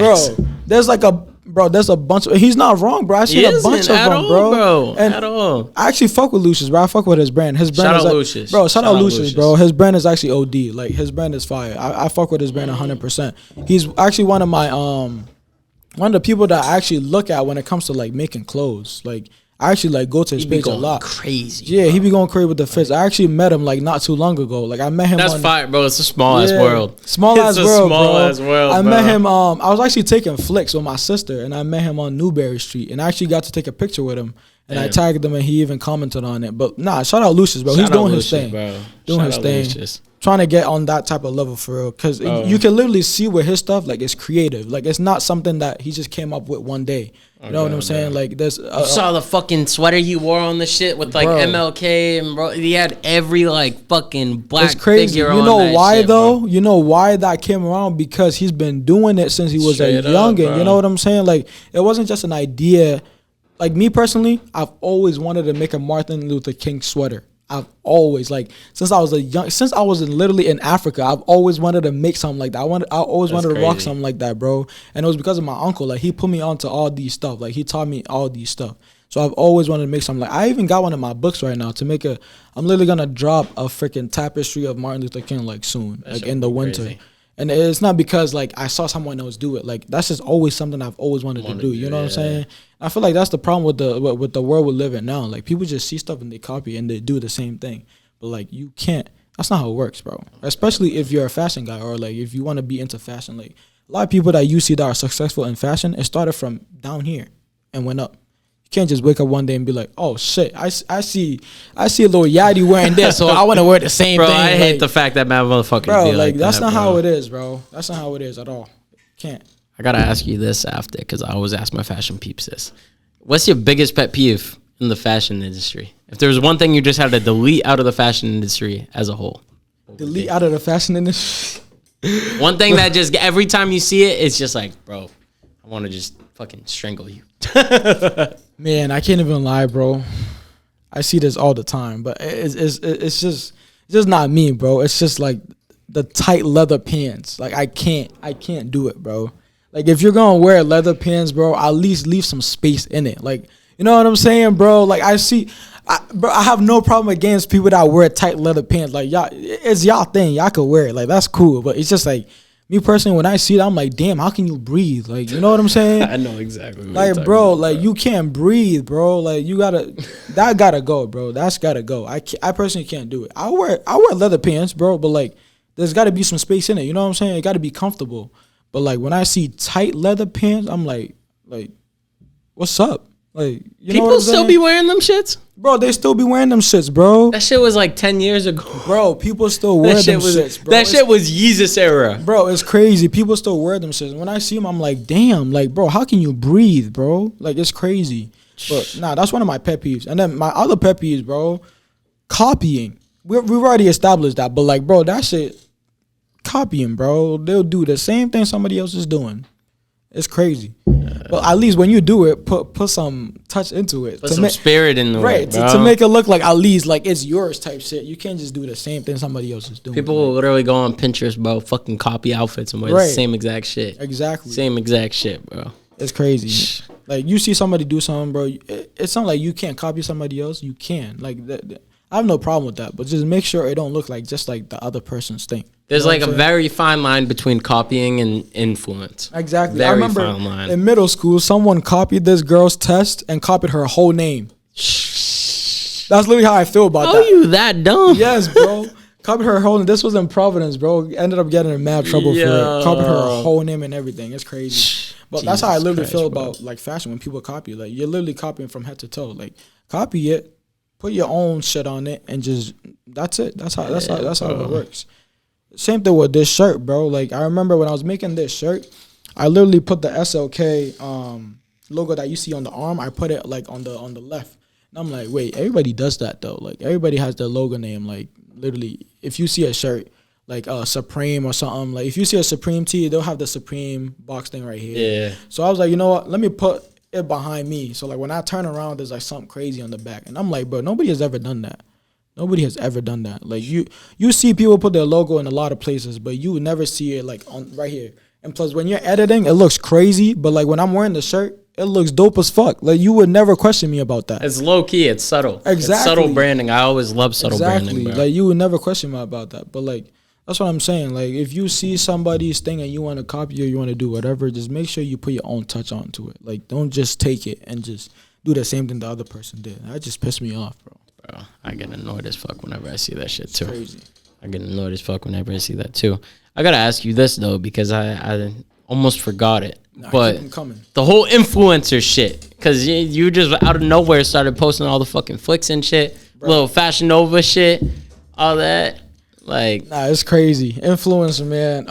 Bro, there's a bunch of, he's not wrong, bro. I seen a bunch of them, bro. And at all. I actually fuck with Lucius, bro. I fuck with his brand. His brand shout is out like, Lucius. Bro, shout out Lucius, bro. His brand is actually OD. Like, his brand is fire. I fuck with his brand 100%. He's actually one of my, one of the people that I actually look at when it comes to like making clothes. Like, I actually like go to his page a lot. Crazy. Yeah, bro. He be going crazy with the fits. I actually met him like not too long ago. Like I met him. That's fire, bro. It's a small ass world. Small ass world, bro. I bro. met him. I was actually taking flicks with my sister, and I met him on Newberry Street, and I actually got to take a picture with him. And I tagged him, and he even commented on it. But nah, shout out Lucius, bro. He's doing his thing, bro. Doing his thing. Trying to get on that type of level for real, because you can literally see with his stuff, like it's creative, like it's not something that he just came up with one day. You know what I'm saying? Like there's. You saw the fucking sweater he wore on the shit with like MLK and bro. He had every like fucking black it's crazy. figure you on know that why shit, though? Bro. You know why that came around? Because he's been doing it since he was Straight a youngin'. up, You know what I'm saying? Like it wasn't just an idea. Like me personally, I've always wanted to make a Martin Luther King sweater. I've always since I was literally in Africa, I've always wanted to make something like that. I always wanted to rock something like that, bro. And it was because of my uncle. Like he put me onto all these stuff. Like he taught me all these stuff. So I've always wanted to make something. Like I even got one of my books right now to make I'm literally gonna drop a freaking tapestry of Martin Luther King like soon, like in the winter. Crazy. And it's not because like I saw someone else do it. Like that's just always something I've always wanted to do. You know what I'm saying? I feel like that's the problem with the world we live in now. Like people just see stuff and they copy and they do the same thing. But like you can't. That's not how it works, bro. Especially if you're a fashion guy or like if you want to be into fashion. Like a lot of people that you see that are successful in fashion, it started from down here and went up. You can't just wake up one day and be like, oh shit, I see little Yachty wearing this, so I want to wear the same bro, thing. I hate the fact that mad motherfuckers bro, be like that's that, not bro. how it is, bro. That's not how it is at all. Can't. I gotta ask you this after, because I always ask my fashion peeps this. What's your biggest pet peeve in the fashion industry? If there was one thing you just had to delete out of the fashion industry as a whole. Delete out of the fashion industry? One thing that just, every time you see it, it's just like, bro, I want to just fucking strangle you. Man, I can't even lie, bro. I see this all the time, but it's just not me, bro. It's just like the tight leather pants. Like I can't do it, bro. Like if you're gonna wear leather pants, bro, at least leave some space in it. Like you know what I'm saying, bro? Like I have no problem against people that wear tight leather pants. Like y'all, it's y'all thing. Y'all could wear it. Like that's cool. But it's just like me personally, when I see that, I'm like, damn, how can you breathe? Like you know what I'm saying? I know exactly. Like bro, like you can't breathe, bro. Like you that gotta go, bro. That's gotta go. I personally can't do it. I wear leather pants, bro. But like, there's gotta be some space in it. You know what I'm saying? It gotta be comfortable. But like when I see tight leather pants, I'm like, what's up? Like you know what I'm saying? People still be wearing them shits? Bro, they still be wearing them shits, bro. That shit was like 10 years ago. Bro, people still wear them shits, bro. That shit was Yeezus era. Bro, it's crazy. People still wear them shits. When I see them, I'm like, damn, like, bro, how can you breathe, bro? Like, it's crazy. But, nah, that's one of my pet peeves. And then my other pet peeves, bro, copying. We've already established that. But, like, bro, that shit, copying, bro. They'll do the same thing somebody else is doing. It's crazy. But at least when you do it, put some touch into it. Put some spirit in the right, way, to make it look like at least like it's yours type shit. You can't just do the same thing somebody else is doing. People will literally go on Pinterest, bro, fucking copy outfits and wear the same exact shit. Exactly. Same exact shit, bro. It's crazy. Like you see somebody do something, bro. It's not like you can't copy somebody else. You can. Like I have no problem with that, but just make sure it don't look like just like the other person's thing. There's like a very fine line between copying and influence. Exactly. Very I remember fine line. In middle school, someone copied this girl's test and copied her whole name. That's literally how I feel about that. Oh, you that dumb? Yes, bro. Copied her whole name. This was in Providence, bro. Ended up getting in mad trouble for it. Copied her whole name and everything. It's crazy. But that's how I literally feel about like fashion when people copy. Like you're literally copying from head to toe. Like copy it, put your own shit on it, and just that's it. That's how it works. Same thing with this shirt, bro. Like I remember when I was making this shirt, I literally put the SLK logo that you see on the arm. I put it like on the left, and I'm like, wait, everybody does that though. Like everybody has their logo name. Like literally, if you see a shirt like Supreme or something, like if you see a Supreme tee, they'll have the Supreme box thing right here. Yeah. So I was like, you know what? Let me put it behind me. So like when I turn around, there's like something crazy on the back, and I'm like, bro, nobody has ever done that. Nobody has ever done that. Like you see people put their logo in a lot of places, but you would never see it like on right here. And plus, when you're editing, it looks crazy. But like when I'm wearing the shirt, it looks dope as fuck. Like you would never question me about that. It's low key. It's subtle. Exactly. It's subtle branding. I always love subtle branding, bro. Like you would never question me about that. But like that's what I'm saying. Like if you see somebody's thing and you want to copy or you want to do whatever, just make sure you put your own touch onto it. Like don't just take it and just do the same thing the other person did. That just pissed me off, bro. Bro, I get annoyed as fuck whenever I see that shit too. Crazy. I get annoyed as fuck whenever I see that too. I gotta ask you this though, because I almost forgot it. Nah, but the whole influencer shit, because you just out of nowhere started posting all the fucking flicks and shit, bro. Little Fashion Nova shit, all that. Like, nah, it's crazy. Influencer, man.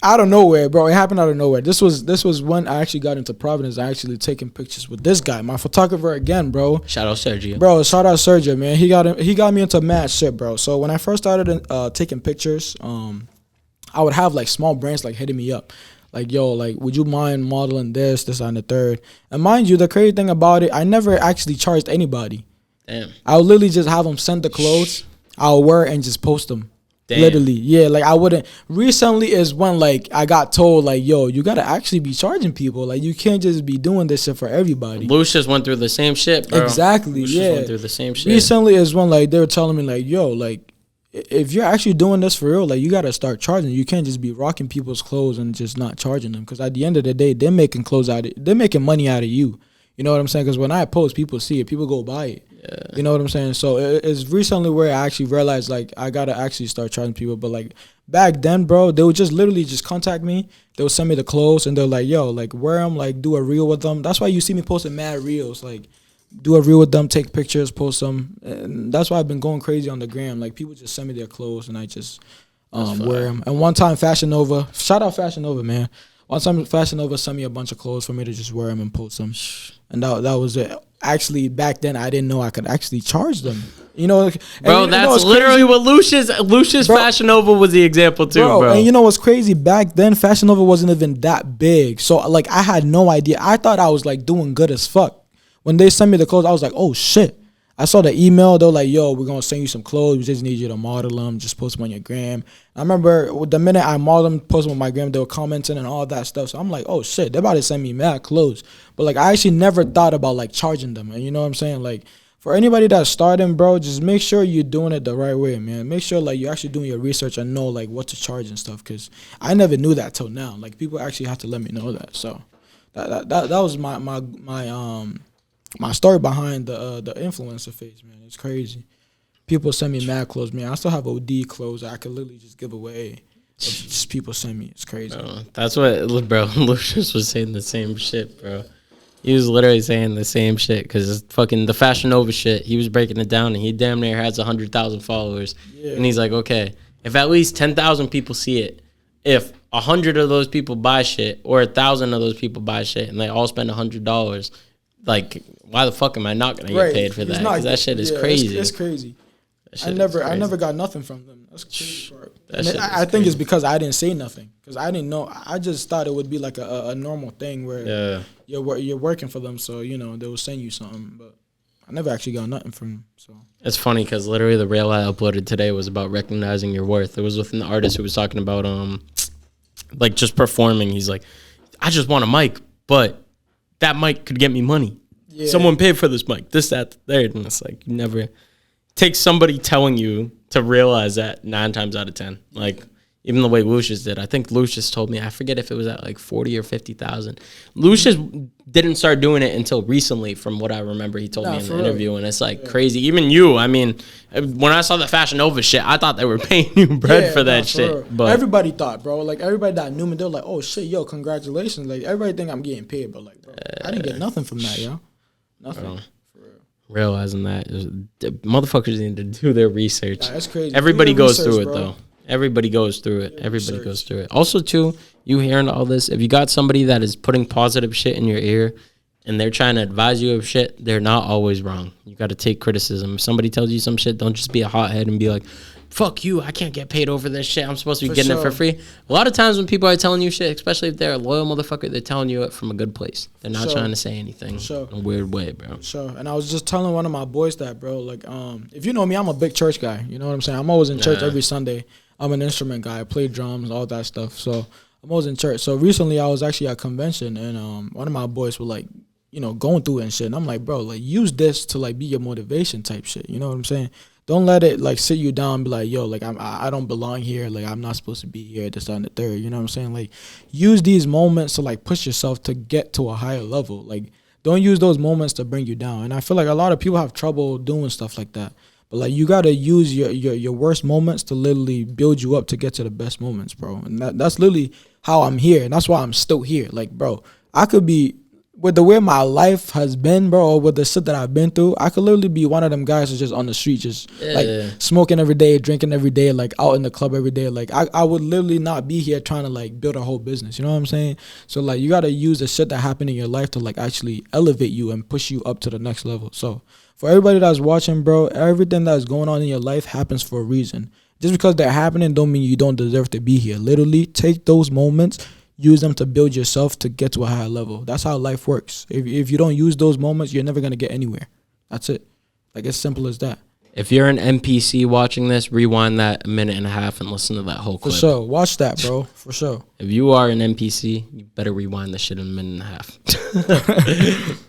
Out of nowhere, bro. It happened out of nowhere. This was when I actually got into Providence. I actually taking pictures with this guy, my photographer again, bro. Shout out Sergio. Bro, shout out Sergio, man. He got me into mad shit, bro. So when I first started taking pictures, I would have like small brands like hitting me up. Like, yo, like, would you mind modeling this, and the third? And mind you, the crazy thing about it, I never actually charged anybody. Damn. I would literally just have them send the clothes. I'll wear it and just post them. Damn. Literally, yeah. Like I wouldn't. Recently is when like I got told like, yo, you gotta actually be charging people. Like you can't just be doing this shit for everybody. Lucius went through the same shit, bro. Exactly. Lucius went through the same shit. Recently is when like they were telling me like, yo, like if you're actually doing this for real, like you gotta start charging. You can't just be rocking people's clothes and just not charging them. Because at the end of the day, they're making they're making money out of you. You know what I'm saying? Because when I post, people see it, people go buy it. Yeah. You know what I'm saying? So it's recently where I actually realized like I gotta actually start charging people. But like back then, bro, they would just literally just contact me. They would send me the clothes and they're like, yo, like wear them, like do a reel with them. That's why you see me posting mad reels, like do a reel with them, take pictures, post them. And that's why I've been going crazy on the gram. Like people just send me their clothes and I just wear them. And one time Fashion Nova, shout out Fashion Nova, man. One time Fashion Nova sent me a bunch of clothes for me to just wear them and post them. And that was it. Actually, back then, I didn't know I could actually charge them. You know, bro, that's literally what Lucius Fashion Nova was the example too, bro. And you know what's crazy? Back then, Fashion Nova wasn't even that big. So, like, I had no idea. I thought I was, like, doing good as fuck. When they sent me the clothes, I was like, oh, shit. I saw the email. They were like, yo, we're going to send you some clothes. We just need you to model them. Just post them on your gram. I remember the minute I modeled them, posted them on my gram, they were commenting and all that stuff. So I'm like, oh, shit, they're about to send me mad clothes. But, like, I actually never thought about, like, charging them. And you know what I'm saying? Like, for anybody that's starting, bro, just make sure you're doing it the right way, man. Make sure, like, you're actually doing your research and know, like, what to charge and stuff. Because I never knew that till now. Like, people actually have to let me know that. So that was my story behind the influencer phase, man. It's crazy. People send me mad clothes, man. I still have OD clothes I could literally just give away. Just people send me. It's crazy. Bro, that's what, bro, Lucius was saying the same shit, bro. He was literally saying the same shit because fucking the Fashion Nova shit, he was breaking it down and he damn near has 100,000 followers. Yeah. And he's like, okay, if at least 10,000 people see it, if 100 of those people buy shit or 1,000 of those people buy shit and they all spend $100, like, why the fuck am I not gonna get paid for that? Because that shit is crazy. It's crazy. I never got nothing from them. That's crazy part. I think it's because I didn't say nothing. Because I didn't know. I just thought it would be like a normal thing where you're working for them, so you know they will send you something. But I never actually got nothing from them. So it's funny because literally the reel I uploaded today was about recognizing your worth. It was with an artist who was talking about like just performing. He's like, I just want a mic, but that mic could get me money. Yeah. Someone paid for this mic, this, that, there. And it's like, you never take somebody telling you to realize that 9 times out of 10. Like, even the way Lucius did. I think Lucius told me, I forget if it was at like 40 or 50,000. Lucius didn't start doing it until recently, from what I remember he told me in the interview. And it's like crazy. Even you, I mean, when I saw the Fashion Nova shit, I thought they were paying you bread for that shit. But everybody thought, bro. Like, everybody that knew me, they were like, oh, shit, yo, congratulations. Like, everybody think I'm getting paid. But, like, bro, I didn't get nothing from that, yo. Nothing. Bro. Realizing that the motherfuckers need to do their research. Nah, that's crazy. Everybody goes through it, though. Everybody goes through it. Everybody goes through it. Also, too, you hearing all this, if you got somebody that is putting positive shit in your ear and they're trying to advise you of shit, they're not always wrong. You got to take criticism. If somebody tells you some shit, don't just be a hothead and be like, fuck you, I can't get paid over this shit. I'm supposed to be getting it for free. A lot of times when people are telling you shit, especially if they're a loyal motherfucker, they're telling you it from a good place. They're not trying to say anything in a weird way, bro. And I was just telling one of my boys that, bro, like, if you know me, I'm a big church guy. You know what I'm saying? I'm always in church every Sunday. I'm an instrument guy. I play drums, all that stuff. So I'm always in church. So recently I was actually at a convention, and one of my boys were like, you know, going through it and shit. And I'm like, bro, like, use this to, like, be your motivation type shit. You know what I'm saying? Don't let it, like, sit you down and be like, yo, like, I don't belong here. Like, I'm not supposed to be here, this, that, and the third. You know what I'm saying? Like, use these moments to, like, push yourself to get to a higher level. Like, don't use those moments to bring you down. And I feel like a lot of people have trouble doing stuff like that. But, like, you got to use your worst moments to literally build you up to get to the best moments, bro. And that's literally how I'm here. And that's why I'm still here. Like, bro, I could be, with the way my life has been, bro, or with the shit that I've been through, I could literally be one of them guys who's just on the street, just like smoking every day, drinking every day, like out in the club every day. Like I would literally not be here trying to like build a whole business. You know what I'm saying? So like you gotta use the shit that happened in your life to like actually elevate you and push you up to the next level. So for everybody that's watching, bro, everything that's going on in your life happens for a reason. Just because they're happening don't mean you don't deserve to be here. Literally take those moments, use them to build yourself to get to a higher level. That's how life works. If you don't use those moments, you're never going to get anywhere. That's it. Like, as simple as that. If you're an NPC watching this, rewind that a minute and a half and listen to that whole clip. For sure. Watch that, bro. For sure. If you are an NPC, you better rewind the shit in a minute and a half.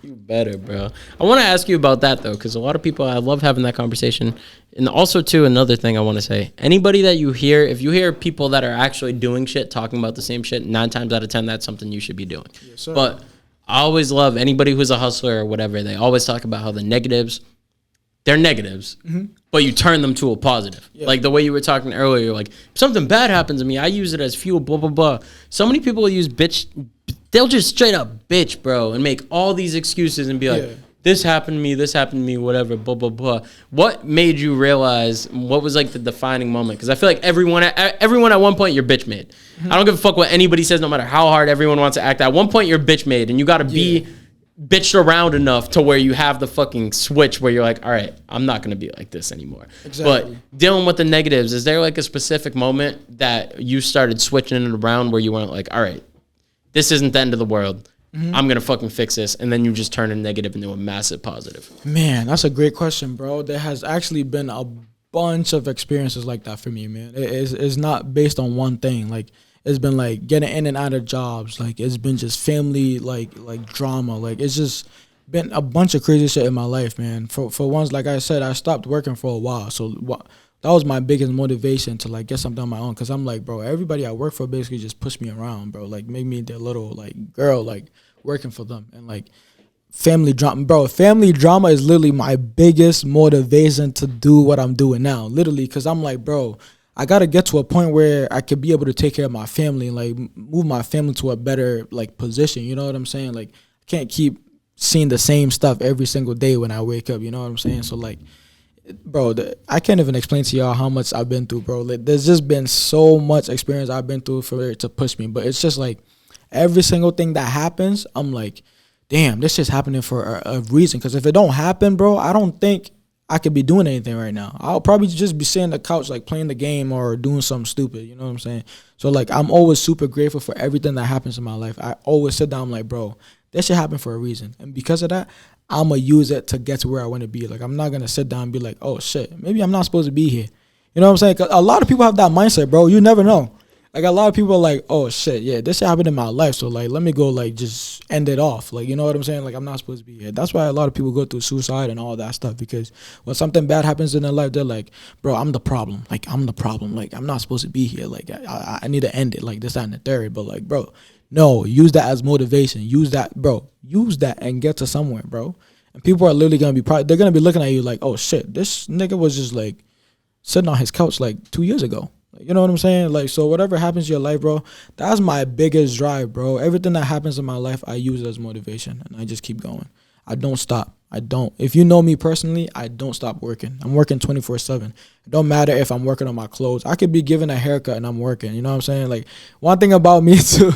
You better, bro. I want to ask you about that, though, because a lot of people, I love having that conversation. And also, too, another thing I want to say, anybody that you hear, if you hear people that are actually doing shit, talking about the same shit, 9 times out of 10, that's something you should be doing. Yes, sir. But I always love anybody who's a hustler or whatever, they always talk about how the negatives, they're negatives, but you turn them to a positive. Yeah. Like the way you were talking earlier, you're like, if something bad happens to me, I use it as fuel, blah, blah, blah. So many people will use bitch, they'll just straight up bitch, bro, and make all these excuses and be like, this happened to me, whatever, blah, blah, blah. What made you realize, what was like the defining moment? Because I feel like everyone at one point, you're bitch made. I don't give a fuck what anybody says, no matter how hard everyone wants to act. At one point, you're bitch made, and you got to be bitched around enough to where you have the fucking switch where you're like, all right, I'm not going to be like this anymore. Exactly. But dealing with the negatives, is there like a specific moment that you started switching it around where you weren't like, all right, this isn't the end of the world. I'm going to fucking fix this. And then you just turn a negative into a massive positive. Man, that's a great question, bro. There has actually been a bunch of experiences like that for me, man. It's not based on one thing. Like, it's been like getting in and out of jobs. Like, it's been just family, like drama. Like, it's just been a bunch of crazy shit in my life, man. For once, like I said, I stopped working for a while. So that was my biggest motivation to like get something on my own. Cause I'm like, bro, everybody I work for basically just pushed me around, bro. Like, make me their little like girl, like working for them. And like family drama, bro. Family drama is literally my biggest motivation to do what I'm doing now. Literally, cause I'm like, bro, I got to get to a point where I could be able to take care of my family and like move my family to a better like position. You know what I'm saying? Like, I can't keep seeing the same stuff every single day when I wake up. You know what I'm saying? So like, bro, I can't even explain to y'all how much I've been through, bro. Like, there's just been so much experience I've been through for it to push me. But it's just like every single thing that happens, I'm like, damn, this shit's happening for a reason. Because if it don't happen, bro, I don't think I could be doing anything right now. I'll probably just be sitting on the couch, like playing the game or doing something stupid. You know what I'm saying? So like, I'm always super grateful for everything that happens in my life. I always sit down, I'm like, bro, that shit happened for a reason. And because of that, I'm going to use it to get to where I want to be. Like, I'm not going to sit down and be like, oh shit, maybe I'm not supposed to be here. You know what I'm saying? 'Cause a lot of people have that mindset, bro. You never know. Like, a lot of people are like, oh shit, yeah, this shit happened in my life. So like, let me go like just end it off. Like, you know what I'm saying? Like, I'm not supposed to be here. That's why a lot of people go through suicide and all that stuff, because when something bad happens in their life, they're like, bro, I'm the problem. Like, I'm the problem. Like, I'm not supposed to be here. Like, I need to end it. Like, this, that, and the third. But like, bro, no, use that as motivation. Use that, bro. Use that and get to somewhere, bro. And people are literally going to be, they're going to be looking at you like, oh shit, this nigga was just like sitting on his couch like 2 years ago. You know what I'm saying? Like, so whatever happens in your life, bro, that's my biggest drive, bro. Everything that happens in my life, I use it as motivation, and I just keep going. I don't stop. I don't. If you know me personally, I don't stop working. I'm working 24/7. It don't matter if I'm working on my clothes. I could be given a haircut and I'm working. You know what I'm saying? Like, one thing about me too,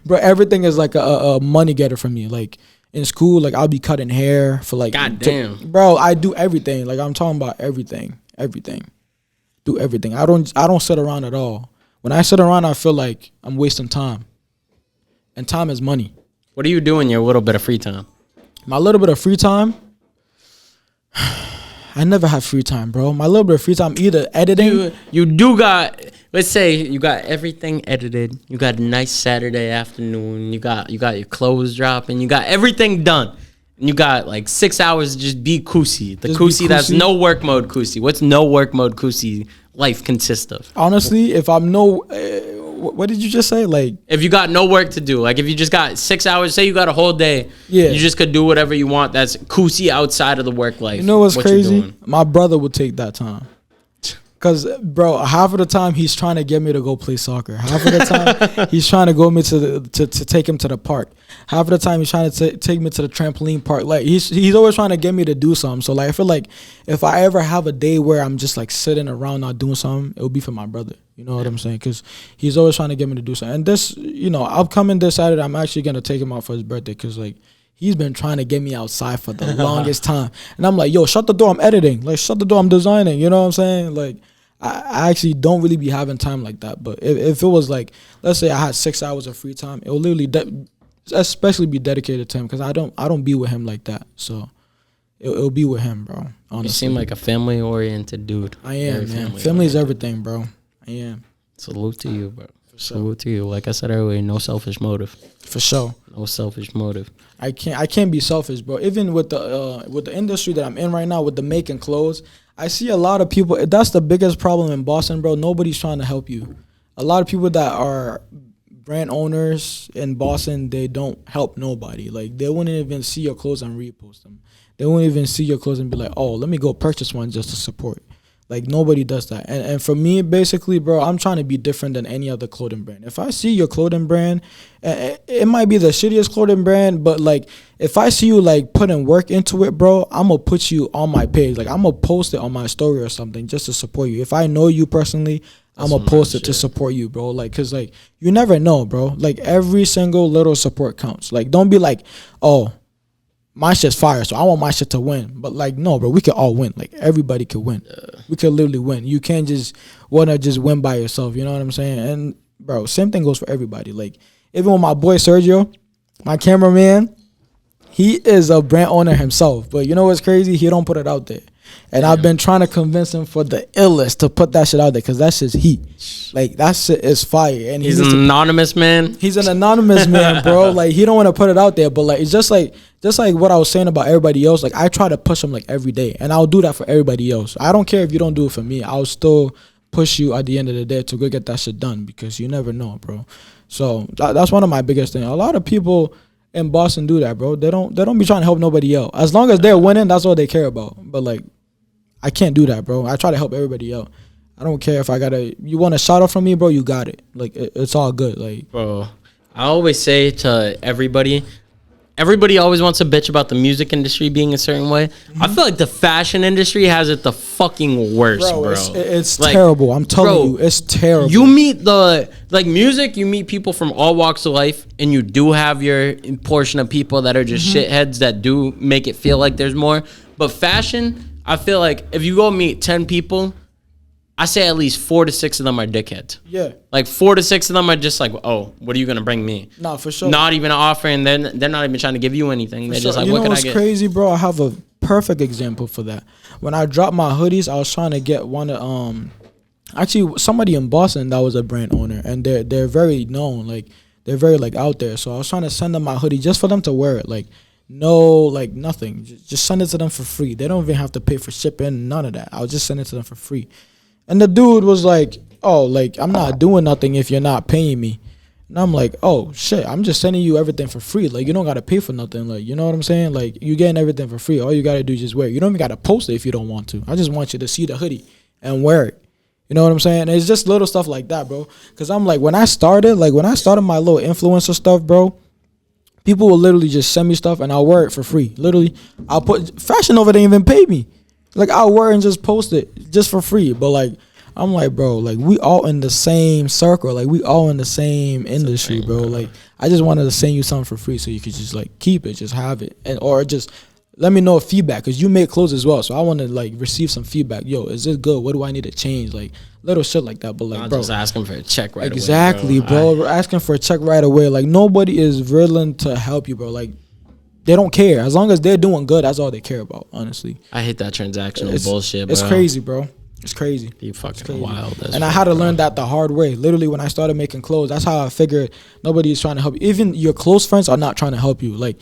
bro, everything is like a money getter for me. Like, in school, like I'll be cutting hair for like. God damn. Bro, I do everything. Like I'm talking about everything. Do everything. I don't sit around at all. When I sit around, I feel like I'm wasting time. And time is money. What do you do in your little bit of free time? My little bit of free time, I never have free time, bro. My little bit of free time, either editing. You do got, let's say you got everything edited. You got a nice Saturday afternoon. You got your clothes dropping. You got everything done. And you got like 6 hours to just be Kusi. The Kusi that's no work mode Kusi. What's no work mode Kusi life consist of? Honestly, if I'm no... what did you just say? Like, if you got no work to do, like if you just got 6 hours, say you got a whole day, yeah, you just could do whatever you want. That's Kusi outside of the work life. You know what's crazy? My brother would take that time. Cause, bro, half of the time he's trying to get me to go play soccer. Half of the time he's trying to go me to take him to the park. Half of the time he's trying to take me to the trampoline park. Like he's always trying to get me to do something. So like I feel like if I ever have a day where I'm just like sitting around not doing something, it would be for my brother. You know what I'm saying? Cause he's always trying to get me to do something. And this, you know, upcoming this Saturday, I'm actually gonna take him out for his birthday. Cause like he's been trying to get me outside for the longest time. And I'm like, yo, shut the door. I'm editing. Like shut the door. I'm designing. You know what I'm saying? Like. I actually don't really be having time like that. But if it was like, let's say I had 6 hours of free time, it will literally especially be dedicated to him because I don't be with him like that. So it'll be with him, bro. Honestly. You seem like a family-oriented dude. I am, man. Family is everything, bro. I am. Salute to you, bro. Salute to you. Like I said earlier, no selfish motive. For sure. No selfish motive. I can't be selfish, bro. Even with the industry that I'm in right now, with the making clothes, I see a lot of people. That's the biggest problem in Boston, bro. Nobody's trying to help you. A lot of people that are brand owners in Boston, they don't help nobody. Like they wouldn't even see your clothes and repost them. They won't even see your clothes and be like, oh, let me go purchase one just to support. Like nobody does that. And for me, basically, bro, I'm trying to be different than any other clothing brand. If I see your clothing brand, it might be the shittiest clothing brand, but like if I see you like putting work into it, bro, I'm gonna put you on my page. Like I'm gonna post it on my story or something just to support you. If I know you personally, I'm gonna post it to support you, bro. Like, cause like you never know, bro. Like every single little support counts. Like don't be like, oh, my shit's fire, so I want my shit to win. But like, no, bro, we could all win. Like everybody could win. We could literally win. You can't just wanna just win by yourself. You know what I'm saying? And bro, same thing goes for everybody. Like even with my boy Sergio, my cameraman, he is a brand owner himself. But you know what's crazy? He don't put it out there. And I've been trying to convince him for the illest to put that shit out there because that shit's heat. Like that shit is fire. And he's an anonymous man. He's an anonymous man, bro. Like he don't want to put it out there, but like it's just like what I was saying about everybody else. Like I try to push him like every day, and I'll do that for everybody else. I don't care if you don't do it for me. I'll still push you at the end of the day to go get that shit done because you never know, bro. So that's one of my biggest things. A lot of people in Boston do that, bro. They don't be trying to help nobody else. As long as they're winning, that's all they care about. But like, I can't do that, bro. I try to help everybody out. I don't care if you want a shout out from me, bro, you got it. Like, it's all good. Like, bro, I always say to everybody always wants to bitch about the music industry being a certain way. Mm-hmm. I feel like the fashion industry has it the fucking worst, bro. It's like, terrible. I'm telling you, it's terrible. You meet music, you meet people from all walks of life, and you do have your portion of people that are just shitheads that do make it feel like there's more. But fashion, I feel like if you go meet 10 people, I say at least 4 to 6 of them are dickheads. Yeah. Like 4 to 6 of them are just like, oh, what are you going to bring me? No, for sure. Not even offering. They're not even trying to give you anything. They're just like, what can I get? You know what's crazy, bro? I have a perfect example for that. When I dropped my hoodies, I was trying to get one of, actually somebody in Boston that was a brand owner. And they're very known. Like, they're very, like, out there. So I was trying to send them my hoodie just for them to wear it. Like, no, like nothing. Just send it to them for free. They don't even have to pay for shipping, none of that. I'll just send it to them for free. And the dude was like, oh, like, I'm not doing nothing if you're not paying me. And I'm like, oh, shit, I'm just sending you everything for free. Like, you don't got to pay for nothing. Like, you know what I'm saying? Like, you getting everything for free. All you got to do is just wear it. You don't even got to post it if you don't want to. I just want you to see the hoodie and wear it. You know what I'm saying? And it's just little stuff like that, bro. Because I'm like, when I started my little influencer stuff, bro, people will literally just send me stuff and I'll wear it for free. Literally, I'll put Fashion Nova didn't even pay me. Like I'll wear it and just post it just for free. But like I'm like, bro, like we all in the same circle, like we all in the same industry, bro. Like I just wanted to send you something for free so you could just like keep it, just have it, and or just let me know feedback because you make clothes as well. So I want to like receive some feedback. Yo, is this good? What do I need to change? Like little shit like that. But like, I'm bro, just asking for a check right exactly, away. Exactly, bro. We're asking for a check right away. Like nobody is willing to help you, bro. Like they don't care as long as they're doing good. That's all they care about, honestly. I hate that transactional bullshit, bro. It's crazy, bro. It's crazy. You fucking wild. And I had to learn that the hard way. Literally, when I started making clothes, that's how I figured nobody's trying to help you. Even your close friends are not trying to help you. Like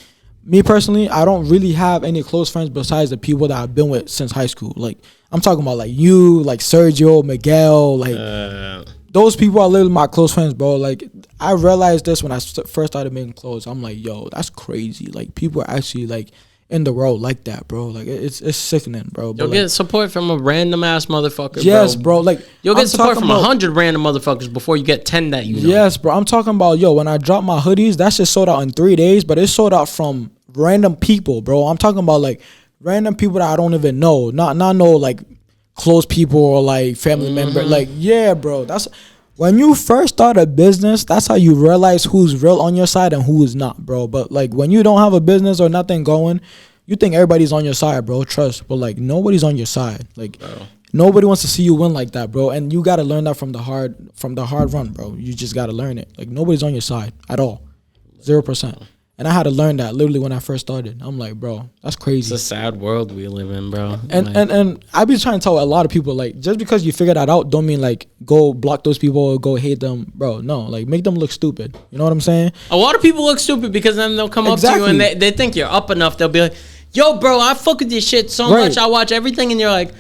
me personally, I don't really have any close friends besides the people that I've been with since high school. Like I'm talking about like you, like Sergio, Miguel, like those people are literally my close friends, bro. Like I realized this when I first started making clothes. I'm like, yo, that's crazy. Like people are actually like in the world like that, bro. Like it's sickening, bro. You'll get support from a random ass motherfucker. Yes, bro. Like you'll get support from 100 random motherfuckers before you get 10 that you know. Yes, bro. I'm talking about, yo, when I dropped my hoodies, that shit sold out in 3 days, but it sold out from random people, bro. I'm talking about like random people that I don't even know, not no like close people or like family member. Like yeah, bro. That's when you first start a business, that's how you realize who's real on your side and who is not, bro. But like when you don't have a business or nothing going, you think everybody's on your side, bro. Trust, but like nobody's on your side. Like nobody wants to see you win like that, bro. And you gotta learn that from the hard run, bro. You just gotta learn it. Like nobody's on your side at all, 0%. And I had to learn that literally when I first started. I'm like, bro, that's crazy. It's a sad world we live in, bro. And I be trying to tell a lot of people, like, just because you figure that out don't mean, like, go block those people or go hate them. Bro, no. Like, make them look stupid. You know what I'm saying? A lot of people look stupid because then they'll come up to you and they think you're up enough. They'll be like, yo, bro, I fuck with this shit so much. I watch everything. And you're like,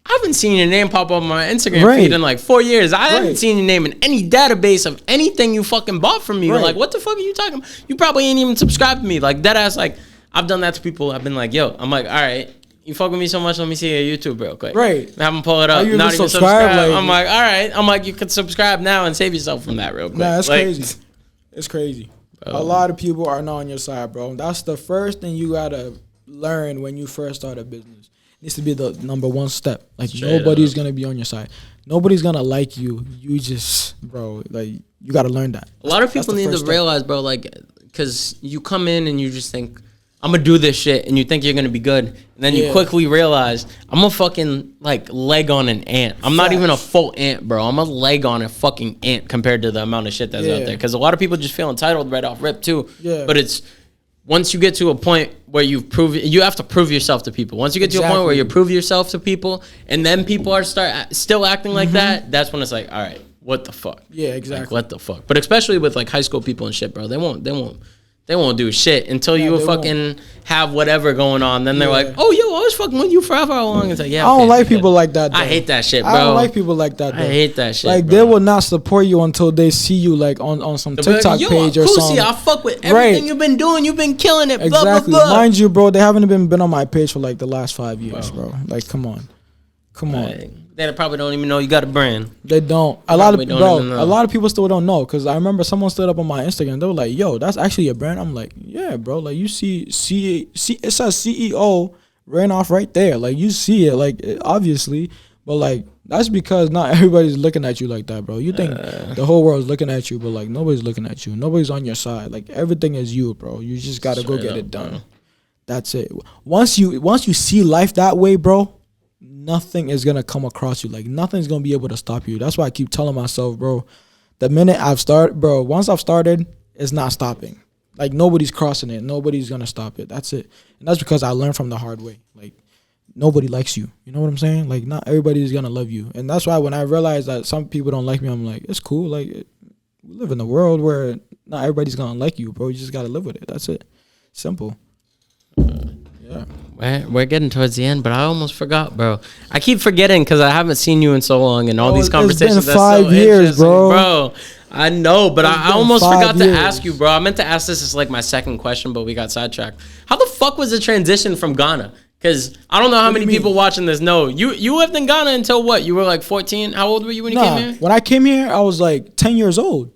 I haven't seen your name pop up on my Instagram feed in like 4 years. I haven't seen your name in any database of anything you fucking bought from me. You're like, what the fuck are you talking about? You probably ain't even subscribed to me. Like, dead ass, like, I've done that to people. I've been like, yo, I'm like, all right, you fuck with me so much, let me see your YouTube real quick. Have them pull it up. Not even subscribe. Like, I'm like, all right. I'm like, you can subscribe now and save yourself from that real quick. Nah, it's like, crazy. It's crazy. A lot of people are not on your side, bro. That's the first thing you gotta learn when you first start a business. Needs to be the number one step. Like nobody's gonna be on your side. Nobody's gonna like you. You just, bro, like you gotta learn that. A lot of people need to realize, bro, like, because you come in and you just think, I'm gonna do this shit, and you think you're gonna be good, and then you quickly realize, I'm a fucking like leg on an ant. I'm not even a full ant, bro. I'm a leg on a fucking ant compared to the amount of shit that's out there. Because a lot of people just feel entitled right off rip too. But it's once you get to a point where you have to prove yourself to people. Once you get to a point where you prove yourself to people, and then people are still acting like that, that's when it's like, all right, what the fuck? Yeah, exactly. Like, what the fuck? But especially with like high school people and shit, bro, they won't do shit until you fucking have whatever going on. Then they're like, oh, yo, I was fucking with you forever. How long? It's like, yeah. I don't like people like that, though. I hate that shit, bro. I don't like people like that, though. I hate that shit, like, they will not support you until they see you, like, on some TikTok page or something. Kusi, I fuck with everything you've been doing. You've been killing it, exactly. Blah, blah, blah. Mind you, bro, they haven't even been on my page for, like, the last 5 years, bro. Like, come on. They probably don't even know you got a brand. They don't. A lot of people still don't know, because I remember someone stood up on my Instagram. They were like, yo, that's actually a brand. I'm like, yeah, bro. Like, you see it says CEO ran off right there. Like, you see it, like, obviously. But, like, that's because not everybody's looking at you like that, bro. You think the whole world's looking at you, but, like, nobody's looking at you. Nobody's on your side. Like, everything is you, bro. You just got to go get it done. Bro. That's it. Once you see life that way, bro, nothing is going to come across you. Like, nothing's going to be able to stop you. That's why I keep telling myself, bro, the minute once I've started, it's not stopping. Like, nobody's crossing it. Nobody's going to stop it. That's it. And that's because I learned from the hard way. Like, nobody likes you. You know what I'm saying? Like, not everybody's going to love you. And that's why when I realized that some people don't like me, I'm like, it's cool. Like, we live in a world where not everybody's going to like you, bro. You just got to live with it. That's it. Simple. Yeah. We're getting towards the end, but I almost forgot, bro. I keep forgetting because I haven't seen you in so long, and all these conversations. It's been 5 years, bro. I know, but I almost forgot to ask you, bro. I meant to ask this as like my second question, but we got sidetracked. How the fuck was the transition from Ghana? Because I don't know how many people watching this know. You lived in Ghana until what? You were like 14? How old were you when you came here? When I came here, I was like 10 years old.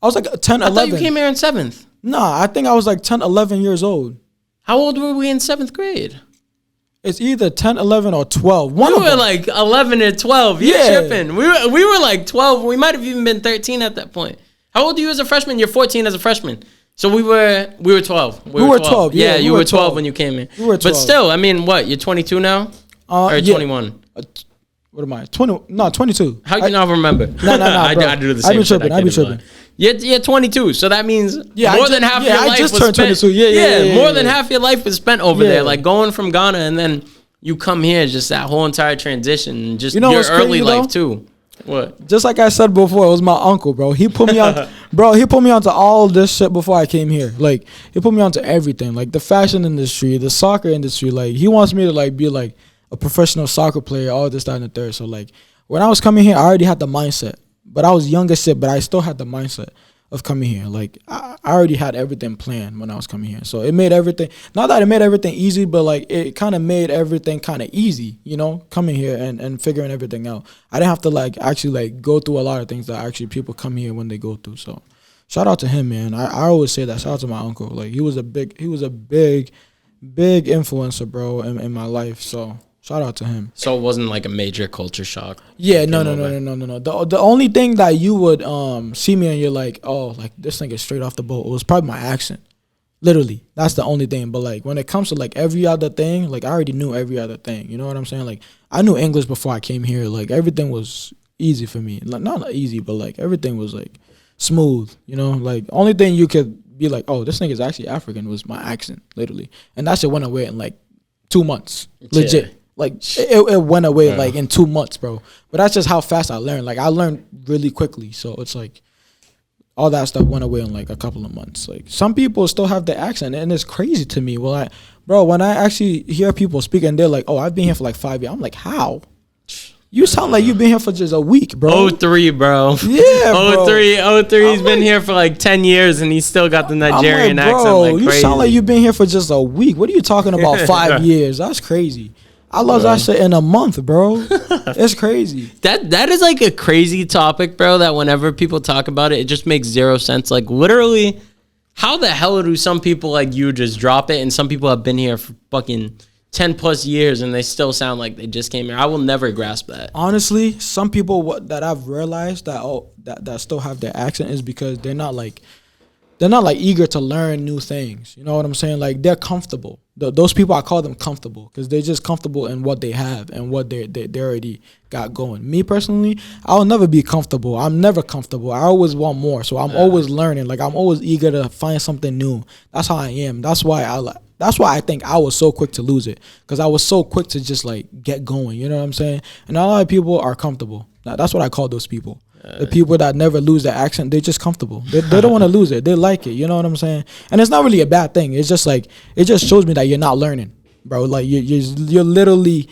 I was like 10, 11. I thought you came here in 7th. Nah, I think I was like 10, 11 years old. How old were we in 7th grade? It's either 10, 11, or 12. We were like 11 or 12. You're tripping. We were like 12. We might have even been 13 at that point. How old are you as a freshman? You're 14 as a freshman. So we were 12. We were 12. Yeah, you were 12 when you came in. We were 12. But still, I mean, what? You're 22 now? Or 21? What am I? 20? No, 22. How you not remember? No, I do the same shit. I be tripping. You're 22, so that means more than half your life I just was turned spent. 22. Yeah, more than half your life was spent over there. Like going from Ghana and then you come here, just that whole entire transition, just your early life too. What? Just like I said before, it was my uncle, bro. He put me on, bro. He put me onto all this shit before I came here. Like he put me onto everything, like the fashion industry, the soccer industry. Like he wants me to like be like a professional soccer player, all this, that, and the third. So like when I was coming here, I already had the mindset. But I was young as shit, but I still had the mindset of coming here. Like I already had everything planned when I was coming here. So it made everything, not that it made everything easy, but like it kind of made everything kind of easy, you know, coming here and figuring everything out. I didn't have to like actually like go through a lot of things that actually people come here when they go through. So shout out to him, man. I always say that. Shout out to my uncle. Like he was a big influencer, bro, in my life. So shout out to him. So it wasn't like a major culture shock. Yeah, no. The only thing that you would see me and you're like, oh, like this thing is straight off the boat. It was probably my accent. Literally, that's the only thing. But like when it comes to like every other thing, like I already knew every other thing. You know what I'm saying? Like I knew English before I came here. Like everything was easy for me. Like not easy, but like everything was like smooth. You know, like only thing you could be like, oh, this thing is actually African was my accent, literally, and that shit went away in like 2 months, legit. Yeah. Like it went away like in 2 months, bro. But that's just how fast I learned. Like I learned really quickly, so it's like all that stuff went away in like a couple of months. Like some people still have the accent, and it's crazy to me. Well, when I actually hear people speak and they're like, "Oh, I've been here for like 5 years," I'm like, "How? You sound like you've been here for just a week, bro." 03, bro. Yeah, bro. 03. He's been here for like 10 years, and he's still got the Nigerian accent. Like crazy. You sound like you've been here for just a week. What are you talking about? 5 years? That's crazy. I lost that shit in a month, bro. It's crazy. That is like a crazy topic, bro, that whenever people talk about it, it just makes zero sense. Like literally, how the hell do some people like you just drop it and some people have been here for fucking 10 plus years and they still sound like they just came here? I will never grasp that. Honestly, some people that I've realized that still have their accent is because they're not like eager to learn new things. You know what I'm saying? Like they're comfortable. Those people, I call them comfortable because they're just comfortable in what they have and what they already got going. Me personally, I'll never be comfortable. I'm never comfortable. I always want more. So I'm always learning. Like I'm always eager to find something new. That's how I am. That's why I think I was so quick to lose it, because I was so quick to just like get going. You know what I'm saying? And a lot of people are comfortable. That's what I call those people. The people that never lose their accent, they're just comfortable. They don't want to lose it. They like it. You know what I'm saying? And it's not really a bad thing. It's just like, it just shows me that you're not learning, bro. Like you're literally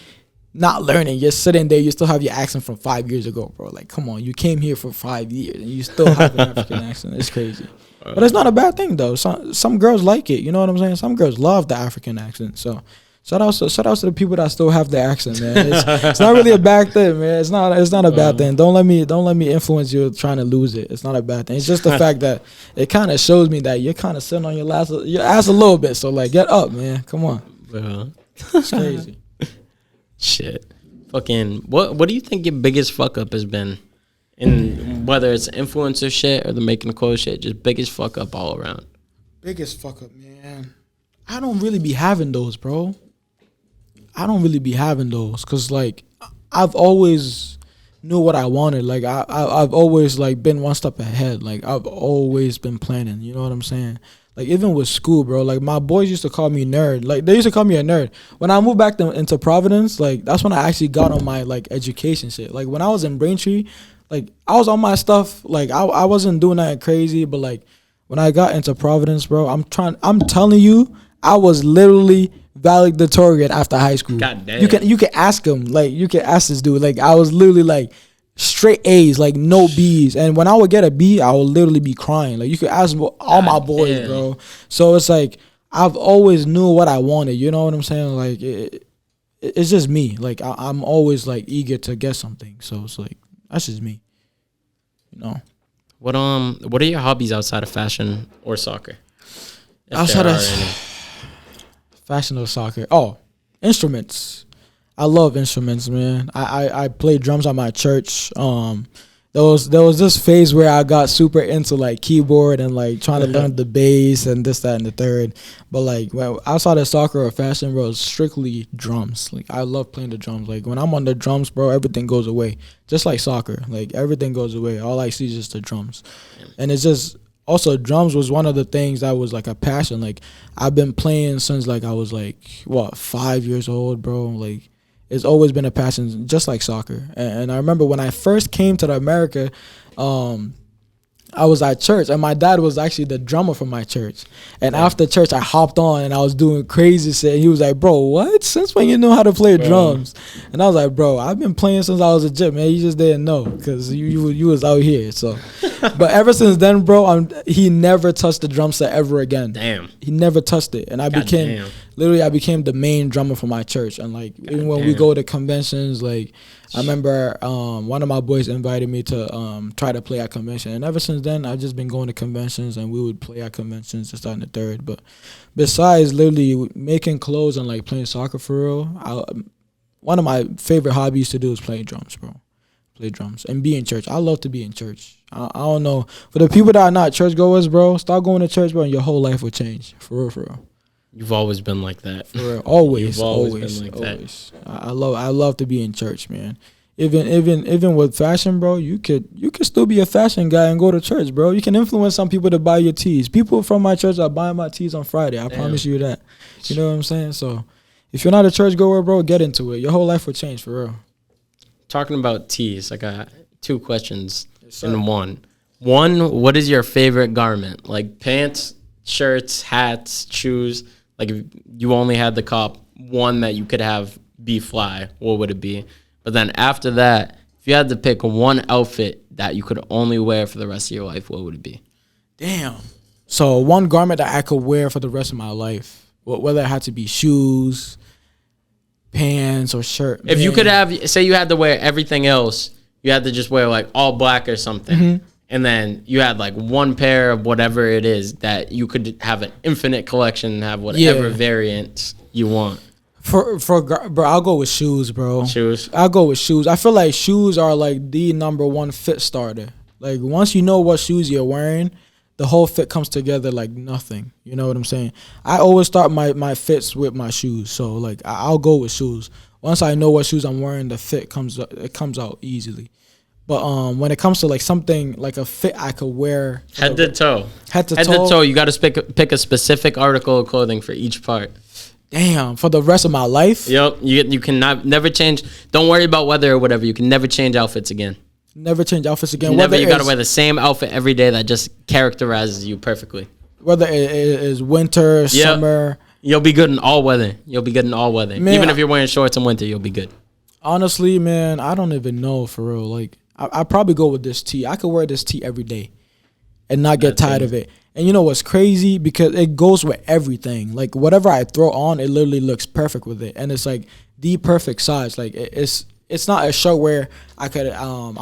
not learning. You're sitting there. You still have your accent from 5 years ago, bro. Like, come on. You came here for 5 years and you still have an African accent. It's crazy. But it's not a bad thing though. Some girls like it. You know what I'm saying? Some girls love the African accent. So shout out to the people that still have the accent, man. It's not really a bad thing, man. It's not a bad thing. Don't let me influence you trying to lose it. It's not a bad thing. It's just the fact that it kind of shows me that you're kind of sitting on your ass a little bit. So like, get up, man. Come on. It's crazy. Shit. Fucking. What do you think your biggest fuck up has been? In whether it's influencer shit or the making the clothes shit, just biggest fuck up all around. Biggest fuck up, man. I don't really be having those, bro. I don't really be having those because, like, I've always knew what I wanted. Like, I've always, like, been one step ahead. Like, I've always been planning. You know what I'm saying? Like, even with school, bro, like, my boys used to call me nerd. Like, they used to call me a nerd. When I moved back into Providence, like, that's when I actually got on my, like, education shit. Like, when I was in Braintree, like, I was on my stuff. Like, I wasn't doing that crazy. But, like, when I got into Providence, bro, I'm telling you, I was literally valedictorian after high school. God damn. You can ask him. Like, you can ask this dude. Like, I was literally like straight A's, like no B's. And when I would get a B, I would literally be crying. Like, you could ask all my boys, bro. So it's like I've always knew what I wanted. You know what I'm saying? Like it's just me. Like I'm always like eager to get something. So it's like that's just me. You know. What are your hobbies outside of fashion or soccer? Outside of fashion or soccer? Oh, Instruments. I love instruments, man. I play drums at my church. There was this phase where I got super into like keyboard and like trying to learn the bass and this, that, and the third. But like when outside of soccer or fashion, bro, it's strictly drums. Like I love playing the drums. Like when I'm on the drums, bro, everything goes away. Just like soccer, like everything goes away. All I see is just the drums, and it's just also drums was one of the things that was like a passion. Like I've been playing since like I was like 5 years old, bro. Like it's always been a passion, just like soccer. And I remember when I first came to America, I was at church, and my dad was actually the drummer for my church. And after church, I hopped on, and I was doing crazy shit. And he was like, bro, what? Since when you know how to play drums? And I was like, bro, I've been playing since I was a kid, man. You just didn't know because you was out here. So, but ever since then, bro, he never touched the drum set ever again. Damn. He never touched it. And I became the main drummer for my church. And like even when we go to conventions, like I remember one of my boys invited me to try to play at convention, and ever since then I've just been going to conventions, and we would play at conventions just on the third. But besides literally making clothes and like playing soccer for real, one of my favorite hobbies to do is playing drums, bro. Play drums and be in church. I love to be in church. I don't know, for the people that are not churchgoers, bro, start going to church, bro, and your whole life will change for real, for real. You've always been like that. For real. Always, You've always, been like always. I love to be in church, man. Even with fashion, bro, you could still be a fashion guy and go to church, bro. You can influence some people to buy your tees. People from my church are buying my tees on Friday. I promise you that. You know what I'm saying? So if you're not a church goer, bro, get into it. Your whole life will change for real. Talking about tees, I got 2 questions in one. One, what is your favorite garment? Like pants, shirts, hats, shoes. Like if you only had the cop one that you could have be fly, what would it be? But then after that, if you had to pick one outfit that you could only wear for the rest of your life, what would it be? Damn. So one garment that I could wear for the rest of my life, whether it had to be shoes, pants, or shirt. If you could have, say you had to wear everything else, you had to just wear like all black or something. Mm-hmm. And then you had like one pair of whatever it is that you could have an infinite collection and have whatever variants you want. Bro, I'll go with shoes, bro. Shoes? I'll go with shoes. I feel like shoes are like the number one fit starter. Like once you know what shoes you're wearing, the whole fit comes together like nothing. You know what I'm saying? I always start my fits with my shoes. So like I'll go with shoes. Once I know what shoes I'm wearing, the fit comes out easily. But when it comes to like something like a fit I could wear head to toe, you got to pick a specific article of clothing for each part. Damn, for the rest of my life. Yep, you can never change. Don't worry about weather or whatever. You can never change outfits again. Never change outfits again. You got to wear the same outfit every day that just characterizes you perfectly. Whether it is winter, summer. You'll be good in all weather. Man, even if you're wearing shorts in winter, you'll be good. Honestly, man, I don't even know for real. Like I probably go with this tee. I could wear this tee every day and not get tired of it. And you know what's crazy? Because it goes with everything. Like whatever I throw on, it literally looks perfect with it. And it's like the perfect size. Like it's not a shirt where I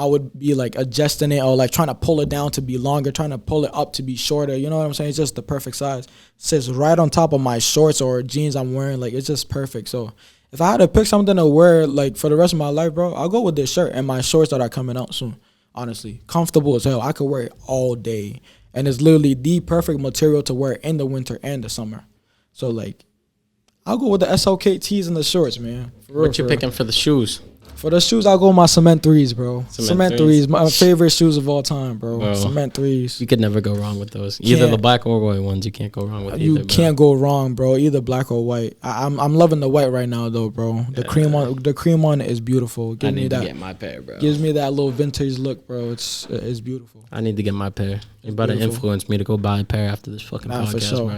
would be like adjusting it or like trying to pull it down to be longer, trying to pull it up to be shorter. You know what I'm saying? It's just the perfect size. It sits right on top of my shorts or jeans I'm wearing. Like it's just perfect. So if I had to pick something to wear like for the rest of my life, bro, I'll go with this shirt and my shorts that are coming out soon. Honestly, comfortable as hell. I could wear it all day. And it's literally the perfect material to wear in the winter and the summer. So, like, I'll go with the SLK tees and the shorts, man. What you picking for the shoes? For the shoes, I'll go with my cement threes, bro. Cement threes, my favorite shoes of all time, bro. Well, cement threes. You could never go wrong with those. Either the black or white ones, you can't go wrong with either. You can't go wrong, bro. Either black or white. I'm loving the white right now, though, bro. The cream on it is beautiful. I need to get my pair, bro. Gives me that little vintage look, bro. It's beautiful. I need to get my pair. You better influence me to go buy a pair after this fucking podcast, for sure.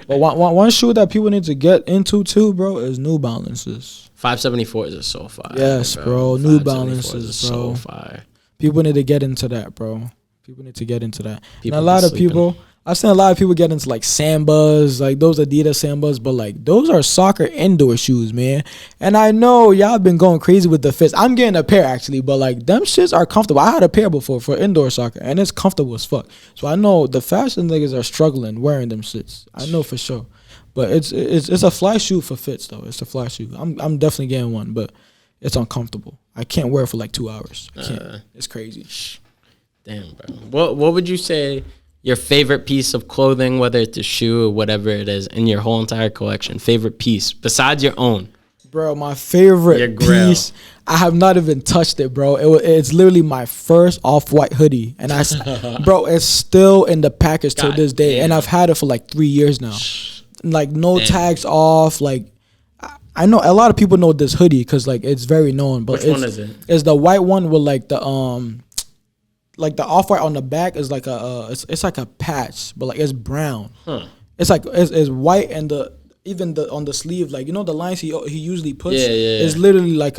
bro. But one shoe that people need to get into too, bro, is New Balances. 574s are so fire. Yes, bro. New Balances, bro. So fire. People need to get into that, bro. People need to get into that. And a lot of people, I've seen a lot of people get into like Sambas, like those Adidas Sambas, but like those are soccer indoor shoes, man. And I know y'all been going crazy with the fits. I'm getting a pair actually, but like them shits are comfortable. I had a pair before for indoor soccer and it's comfortable as fuck. So I know the fashion niggas are struggling wearing them shits. I know for sure. But it's a fly shoe for fits though. It's a fly shoe. I'm definitely getting one, but it's uncomfortable. I can't wear it for like 2 hours. I can't. It's crazy. Damn, bro. What would you say your favorite piece of clothing, whether it's a shoe or whatever it is, in your whole entire collection? Favorite piece besides your own? Bro, my favorite piece, I have not even touched it, bro. It's literally my first off-white hoodie. And bro, it's still in the package till this day. And I've had it for like 3 years now. Like, no tags off. Like, I know a lot of people know this hoodie because, like, it's very known. But which one is it? It's the white one with, like, the off-white on the back is like it's like a patch, but, like, it's brown. Huh. It's like, it's white and even on the sleeve, like, you know, the lines he usually puts, is literally like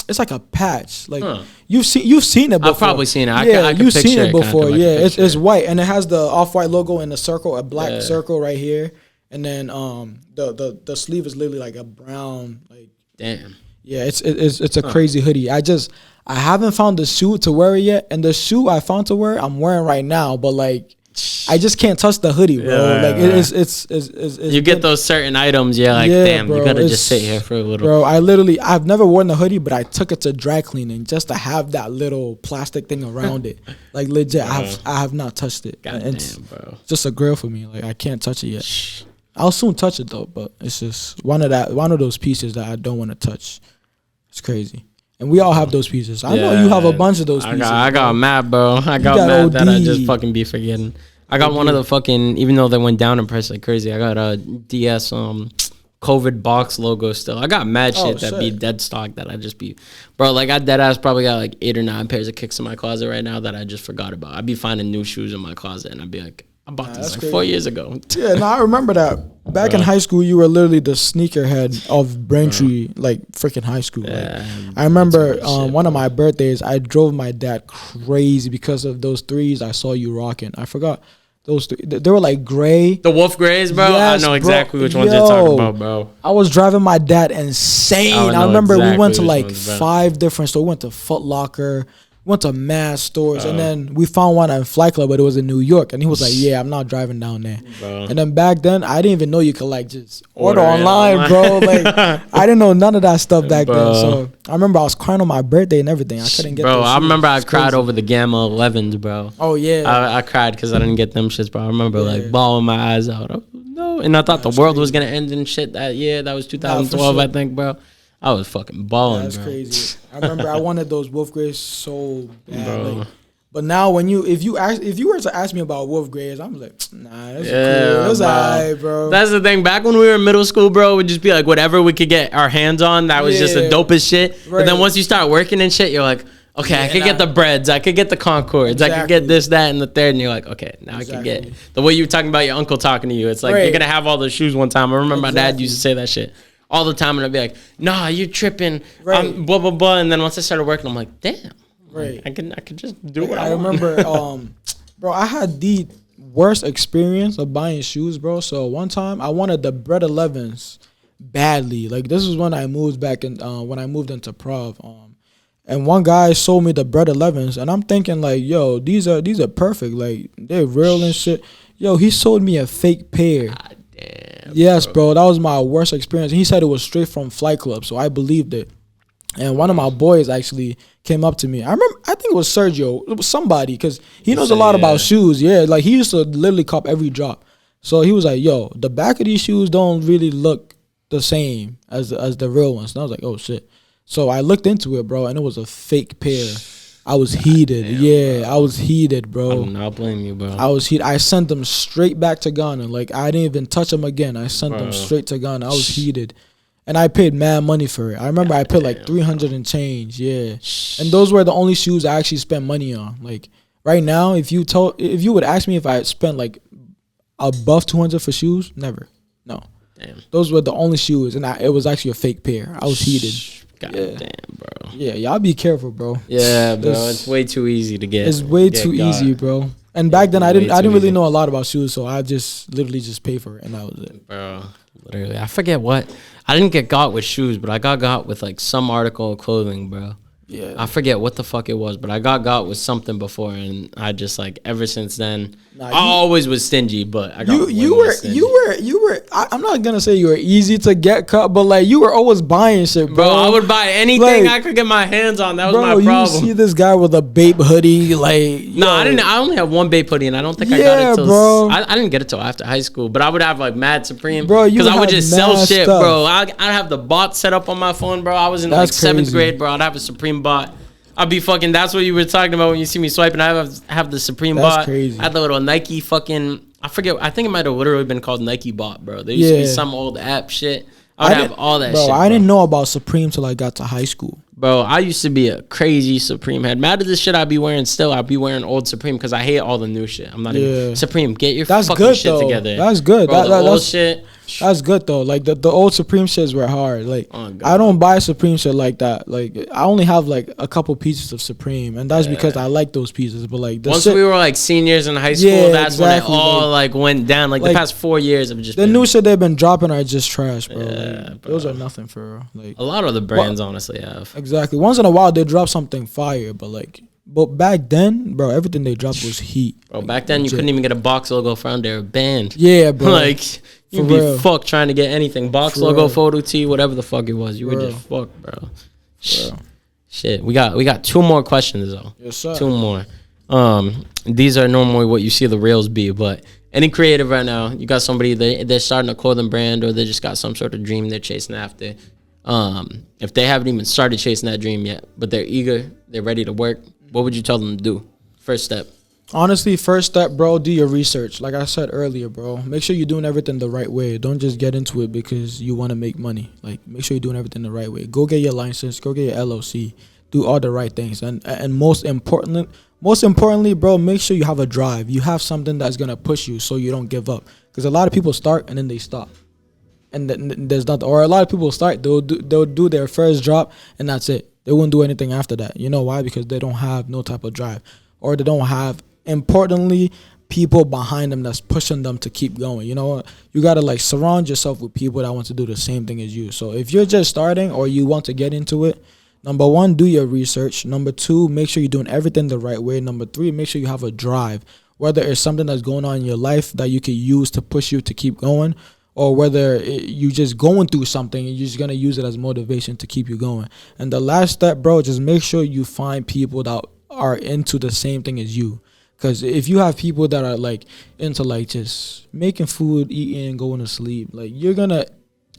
it's like a patch. Like, you've seen it before. I've probably seen it. You've seen it before. It's white and it has the off-white logo in the circle, a black circle right here, and then the sleeve is literally like a brown, like. Damn. Yeah, it's a crazy hoodie. I haven't found the shoe to wear it yet, and the shoe I found to wear, I'm wearing right now, but like. I just can't touch the hoodie, bro. It's you get those certain items, damn, bro, you gotta just sit here for a little. Bro, I've never worn the hoodie, but I took it to dry cleaning just to have that little plastic thing around it. Like, legit, I have not touched it. It's bro. Just a grill for me. Like, I can't touch it yet. I'll soon touch it though, but it's just one of those pieces that I don't want to touch. It's crazy. And we all have those pieces. I know you have a bunch of those pieces. I got mad, bro. I got mad that I just fucking be forgetting. I got one of the fucking, even though they went down in price like crazy, I got a DS COVID box logo still. I got mad shit that be dead stock that I just be, bro, like I dead ass probably got like 8 or 9 pairs of kicks in my closet right now that I just forgot about. I'd be finding new shoes in my closet and I'd be like, I bought this like 4 years ago. Yeah, no, I remember that. Back in high school, you were literally the sneakerhead of Braintree, like freaking high school. Yeah, like, I remember one of my birthdays, I drove my dad crazy because of those threes I saw you rocking. I forgot those three. They were like gray. The wolf grays, bro? Yes, I know exactly which ones you're talking about, bro. I was driving my dad insane. I remember we went to like 5 different stores. We went to Foot Locker. Went to mad stores, and then we found one at Flight Club, but it was in New York, and he was like, yeah, I'm not driving down there. Bro. And then back then, I didn't even know you could like just order online, bro. Like, I didn't know none of that stuff back then. So I remember I was crying on my birthday and everything. I couldn't get Bro, I remember I cried over the Gamma 11s, bro. Oh, yeah. I cried because I didn't get them shits, bro. I remember like bawling my eyes out. No, and I thought the world was going to end and shit that year. That was 2012, I think, bro. I was fucking balling, that's crazy. I remember I wanted those wolf grays so bad. Bro. Like, but now if you were to ask me about wolf grays, I'm like, nah, that's cool. That's alright, bro. That's the thing. Back when we were in middle school, bro, it would just be like whatever we could get our hands on. That was just the dopest shit. Right. But then once you start working and shit, you're like, okay, I could get the Breds, I could get the Concords, I could get this, that, and the third, and you're like, okay, now I can get the way you were talking about your uncle talking to you. It's like you're gonna have all those shoes one time. I remember my dad used to say that shit all the time, and I'd be like, nah, you're tripping, blah, blah, blah. And then once I started working, I'm like, damn, I could just do what I want. remember, bro, I had the worst experience of buying shoes, bro. So one time, I wanted the Bred 11s badly. Like, this was when I moved back in, when I moved into Prov. And one guy sold me the Bred 11s, and I'm thinking like, yo, these are perfect. Like, they're real and shit. Yo, he sold me a fake pair. God damn. Yes, bro, that was my worst experience. And he said it was straight from Flight Club, so I believed it. And one of my boys actually came up to me. I think it was Sergio. It was somebody, because he knows a lot about shoes. Yeah, like he used to literally cop every drop. So he was like, yo, the back of these shoes don't really look the same as the real ones. And I was like, oh, shit. So I looked into it, bro, and it was a fake pair. I was heated. Damn, I was heated, bro. I do not blame you, bro. I was heated. I sent them straight back to Ghana. Like, I didn't even touch them again. I sent them straight to Ghana. I was heated. And I paid mad money for it. I remember I paid like 300 and change, And those were the only shoes I actually spent money on. Like, right now, if you would ask me if I spent like above 200 for shoes, never. No. Damn. Those were the only shoes, and it was actually a fake pair. I was heated. God damn, bro. Yeah, y'all be careful, bro. Yeah, bro. It's way too easy to get. It's way too easy, bro. And back then, I didn't really know a lot about shoes, so I just literally just paid for it, and that was it. Bro, literally. I forget what. I didn't get got with shoes, but I got with like some article of clothing, bro. Yeah. I forget what the fuck it was, but I got with something before, and I just like ever since then. Nah, I always was stingy, but I got you were. I'm not gonna say you were easy to get cut, but like you were always buying shit, bro. I would buy anything I could get my hands on. That was my problem. You see this guy with a Bape hoodie, like no, I didn't. I only have one Bape hoodie, and I don't think I got it till. Bro. I didn't get it till after high school, but I would have like Mad Supreme, bro. Because I would just sell shit, stuff. bro. I'd have the bot set up on my phone, bro. I was in like 7th grade, bro. I'd have a Supreme bot. I'd be fucking. That's what you were talking about when you see me swiping. I have the Supreme bot. Crazy. I had the little Nike fucking. I forget. I think it might have literally been called Nike Bot, bro. There used to be some old app shit. I would have all that shit. Bro, I didn't know about Supreme till I got to high school. Bro, I used to be a crazy Supreme head. Mad at this shit I'd be wearing still. I'd be wearing old Supreme because I hate all the new shit. I'm not even Supreme. Get your fucking shit together. That's good. Bro, the old shit. That's good though. Like the old Supreme shits were hard. Like I don't buy Supreme shit like that. Like I only have like a couple pieces of Supreme, and that's because I like those pieces. But like once we were like seniors in high school, that's when it all like went down. Like the past 4 years have just the new shit they've been dropping are just trash, bro. Yeah, like, bro. Those are nothing for real. Like a lot of the brands honestly have. Exactly. Once in a while they drop something fire, but back then, bro, everything they dropped was heat. Bro, like, back then you couldn't even get a box logo for under a band. Yeah, bro. Like you'd be fucked trying to get anything. Box logo, photo tee, whatever the fuck it was. You were just fucked, bro. Shit. We got 2 more questions though. Yes, sir. 2 more. These are normally what you see the reels be, but any creative right now, you got somebody they're starting a clothing brand or they just got some sort of dream they're chasing after. If they haven't even started chasing that dream yet, but they're eager, they're ready to work, what would you tell them to do? First step. Honestly, first step, bro, do your research. Like I said earlier, bro, make sure you're doing everything the right way. Don't just get into it because you want to make money. Like, make sure you're doing everything the right way. Go get your license. Go get your LLC. Do all the right things. And most importantly, bro, make sure you have a drive. You have something that's going to push you so you don't give up. Because a lot of people start and then they stop. And then there's nothing. Or a lot of people start, they'll do their first drop and that's it. They won't do anything after that. You know why? Because they don't have no type of drive. Or they don't have, importantly, people behind them that's pushing them to keep going. You know what? You got to like surround yourself with people that want to do the same thing as you. So if you're just starting or you want to get into it, number 1, do your research. Number 2, make sure you're doing everything the right way. Number 3, make sure you have a drive. Whether it's something that's going on in your life that you can use to push you to keep going, or whether you just going through something and you're just going to use it as motivation to keep you going. And the last step, bro, just make sure you find people that are into the same thing as you. Because if you have people that are like into like just making food, eating, going to sleep, like you're going to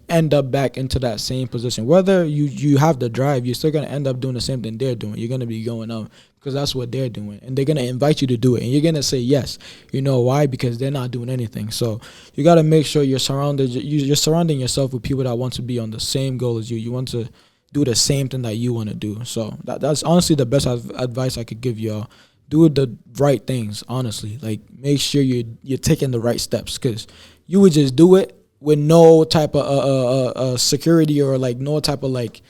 end up back into that same position. Whether you have the drive, you're still going to end up doing the same thing they're doing. You're going to be going up because that's what they're doing. And they're going to invite you to do it. And you're going to say yes. You know why? Because they're not doing anything. So you got to make sure you're surrounding yourself with people that want to be on the same goal as you. You want to do the same thing that you want to do. So that's honestly the best advice I could give y'all. Do the right things, honestly. Like, make sure you're taking the right steps, because you would just do it with no type of security or like no type of like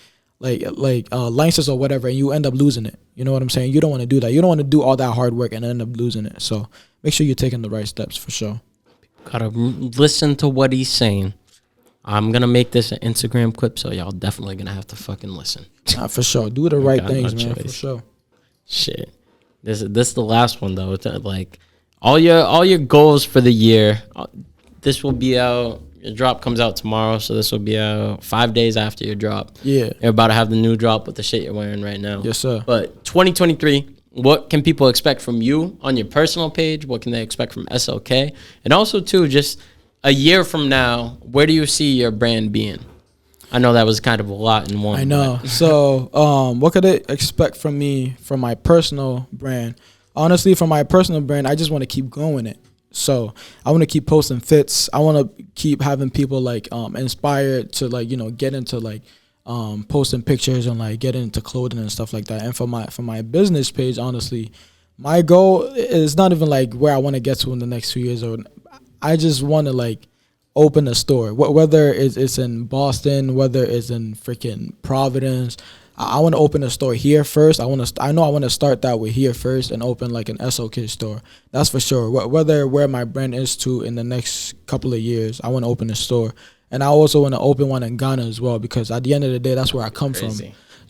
license or whatever, and you end up losing it. You know what I'm saying? You don't want to do that. You don't want to do all that hard work and end up losing it. So make sure you're taking the right steps for sure. Gotta listen to what he's saying. I'm gonna make this an Instagram clip, so y'all definitely gonna have to fucking listen. For sure. Do the right things, man. For sure. Shit. This is the last one though. It's like all your goals for the year. This will be out. Your drop comes out tomorrow, so this will be out 5 days after your drop. Yeah. You're about to have the new drop with the shit you're wearing right now. Yes, sir. But 2023, what can people expect from you on your personal page? What can they expect from SLK? And also, too, just a year from now, where do you see your brand being? I know that was kind of a lot in one. I know. So, what could they expect from me, from my personal brand? Honestly, from my personal brand, I just want to keep growing it. So I want to keep posting fits. I want to keep having people like inspired to like, you know, get into like posting pictures and like get into clothing and stuff like that. And for my business page, honestly, my goal is not even like where I want to get to in the next 2 years. Or I just want to like open a store, whether it's in Boston, whether it's in freaking Providence. I want to open a store here first. I want to start that with here first and open like an SLK store. That's for sure. Whether where my brand is to in the next couple of years, I want to open a store. And I also want to open one in Ghana as well, because at the end of the day, that's where I come from.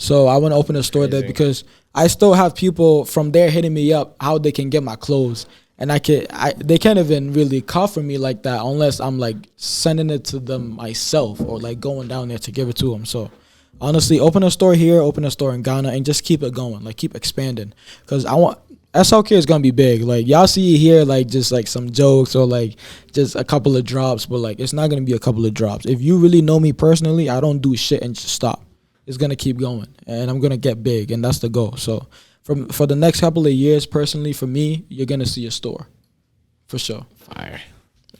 So I want to open a store there because I still have people from there hitting me up how they can get my clothes. And they can't even really cover me like that unless I'm like sending it to them myself or like going down there to give it to them. So honestly, open a store here, open a store in Ghana, and just keep it going, like keep expanding. Because SLK is gonna be big. Like y'all see here, like just like some jokes or like just a couple of drops, but like it's not gonna be a couple of drops. If you really know me personally, I don't do shit and just stop. It's gonna keep going, and I'm gonna get big, and that's the goal. So for the next couple of years, personally, for me, you're gonna see a store, for sure. Fire!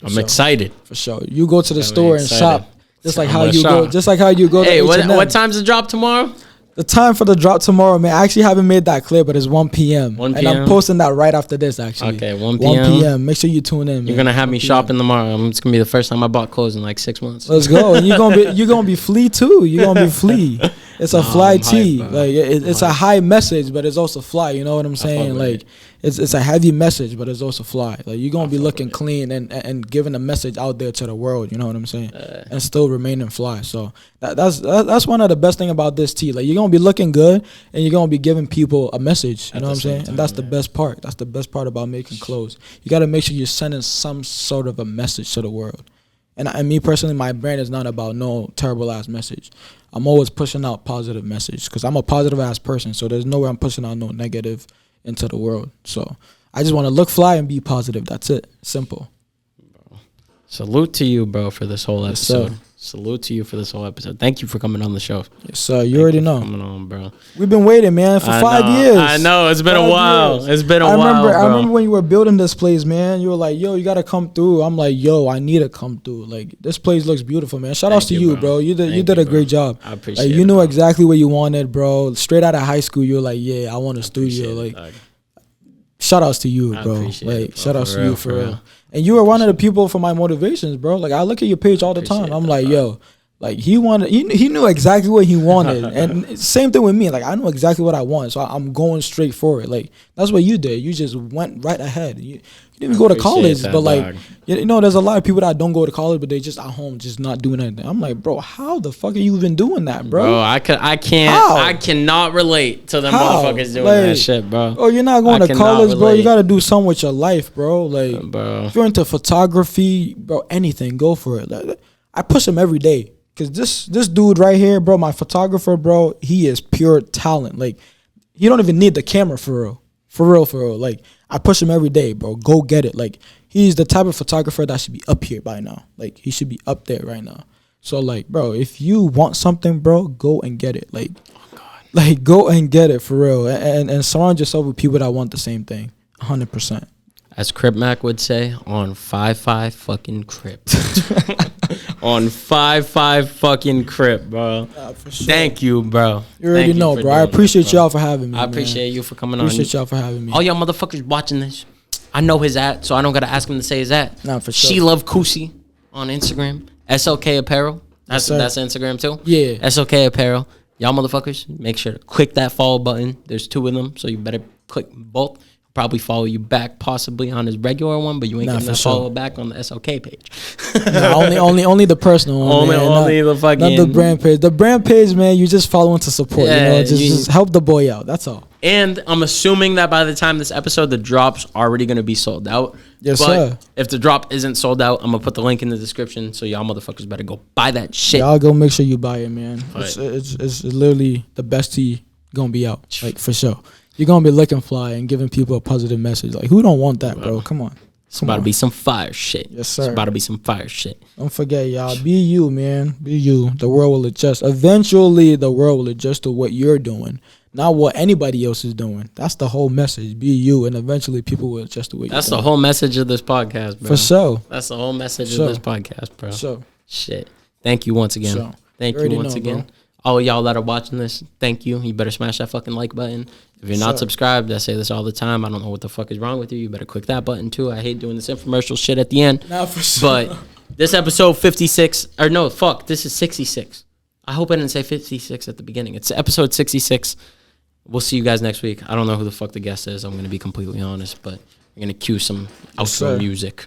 I'm excited. For sure. You go to the store and shop, just like how you shop. go. Hey, to H&M. what time's the drop tomorrow? The time for the drop tomorrow, man. I actually haven't made that clear, but it's 1 p.m. 1 And I'm posting that right after this, actually. Okay, 1 p.m. 1 p.m. Make sure you tune in, man. You're gonna have me shopping tomorrow. It's gonna be the first time I bought clothes in like 6 months. Let's go. And you're gonna be flea too. You're gonna be flea. It's a fly tee. Like it's a high message, but it's also fly. You know what I'm saying? Like it's a heavy message, but it's also fly. Like you're gonna be looking clean and giving a message out there to the world. You know what I'm saying? And still remaining fly. So that's one of the best thing about this tee. Like you're gonna be looking good, and you're gonna be giving people a message. You know what I'm saying? And that's the best part. That's the best part about making clothes. You gotta make sure you're sending some sort of a message to the world. And me personally, my brand is not about no terrible ass message. I'm always pushing out positive message because I'm a positive ass person. So there's no way I'm pushing out no negative into the world. So I just want to look fly and be positive. That's it. Simple. Bro. Salute to you, bro, for this whole episode. Yes, Salute to you for this whole episode. Thank you for coming on the show. Yes, sir. You already know. Coming on, bro. We've been waiting, man, for 5 years. I know. It's been a while. Years. It's been a while, I remember when you were building this place, man. You were like, yo, you got to come through. I'm like, yo, I need to come through. Like, this place looks beautiful, man. Shout outs to you, bro. You did a great job. I appreciate it. You knew exactly what you wanted, bro. Straight out of high school, you were like, yeah, I want a studio. Like, shout outs to you, bro. Like, shout outs to you for real. And you were one of the people for my motivations, bro. Like, I look at your page all the time. I'm like, yo. Like he knew exactly what he wanted, and same thing with me. Like I know exactly what I want, so I'm going straight for it. Like that's what you did. You just went right ahead. You didn't even go to college, but like you know, there's a lot of people that don't go to college, but they just at home, just not doing anything. I'm like, bro, how the fuck are you even doing that, bro? Bro, I cannot relate to them motherfuckers doing that shit, bro. Oh, you're not going to college, bro. You got to do something with your life, bro. Like, bro, if you're into photography, bro, anything, go for it. Like, I push him every day. Cause this dude right here, bro, my photographer, bro, he is pure talent. Like, he don't even need the camera for real. Like, I push him every day, bro. Go get it. Like, he's the type of photographer that should be up here by now. Like, he should be up there right now. So, like, bro, if you want something, bro, go and get it. Like, like go and get it for real. And surround yourself with people that want the same thing. 100%. As Crip Mac would say, on 5-5 fucking Crip. On 5-5 fucking Crip, bro. For sure. Thank you, bro. You already know, bro. I appreciate y'all for having me. I appreciate you for coming on. Appreciate y'all for having me. All y'all motherfuckers watching this, I know his at, so I don't gotta ask him to say his at. Nah, for sure. SheLuvKusi on Instagram. SLK Apparel. That's Instagram too. Yeah. SLK Apparel. Y'all motherfuckers, make sure to click that follow button. There's 2 of them, so you better click both. Probably follow you back possibly on his regular one, but you ain't gonna follow back on the SLK page. only the personal one. Only the fucking, not the brand page. The brand page, man, you just following to support. Yeah, just help the boy out. That's all. And I'm assuming that by the time this episode, the drop's already gonna be sold out. Yes, but sir. If the drop isn't sold out, I'm gonna put the link in the description, so y'all motherfuckers better go buy that shit. Y'all go make sure you buy it, man. It's literally the best tea gonna be out, like for sure. You're going to be looking fly and giving people a positive message. Like, who don't want that, bro? Come on. It's about to be some fire shit. Yes, sir. It's about to be some fire shit. Don't forget, y'all. Be you, man. Be you. The world will adjust. Eventually, the world will adjust to what you're doing, not what anybody else is doing. That's the whole message. Be you, and eventually people will adjust to what you're doing. That's the whole message of this podcast, bro. For sure. That's the whole message of this podcast, bro. So, shit. Thank you once again. Thank you once again. Bro. All y'all that are watching this, thank you. You better smash that fucking like button. If you're not subscribed, I say this all the time. I don't know what the fuck is wrong with you. You better click that button too. I hate doing this infomercial shit at the end. Nah, for sure. But this episode 56, or no, fuck, this is 66. I hope I didn't say 56 at the beginning. It's episode 66. We'll see you guys next week. I don't know who the fuck the guest is. I'm going to be completely honest, but we're going to cue some outro music.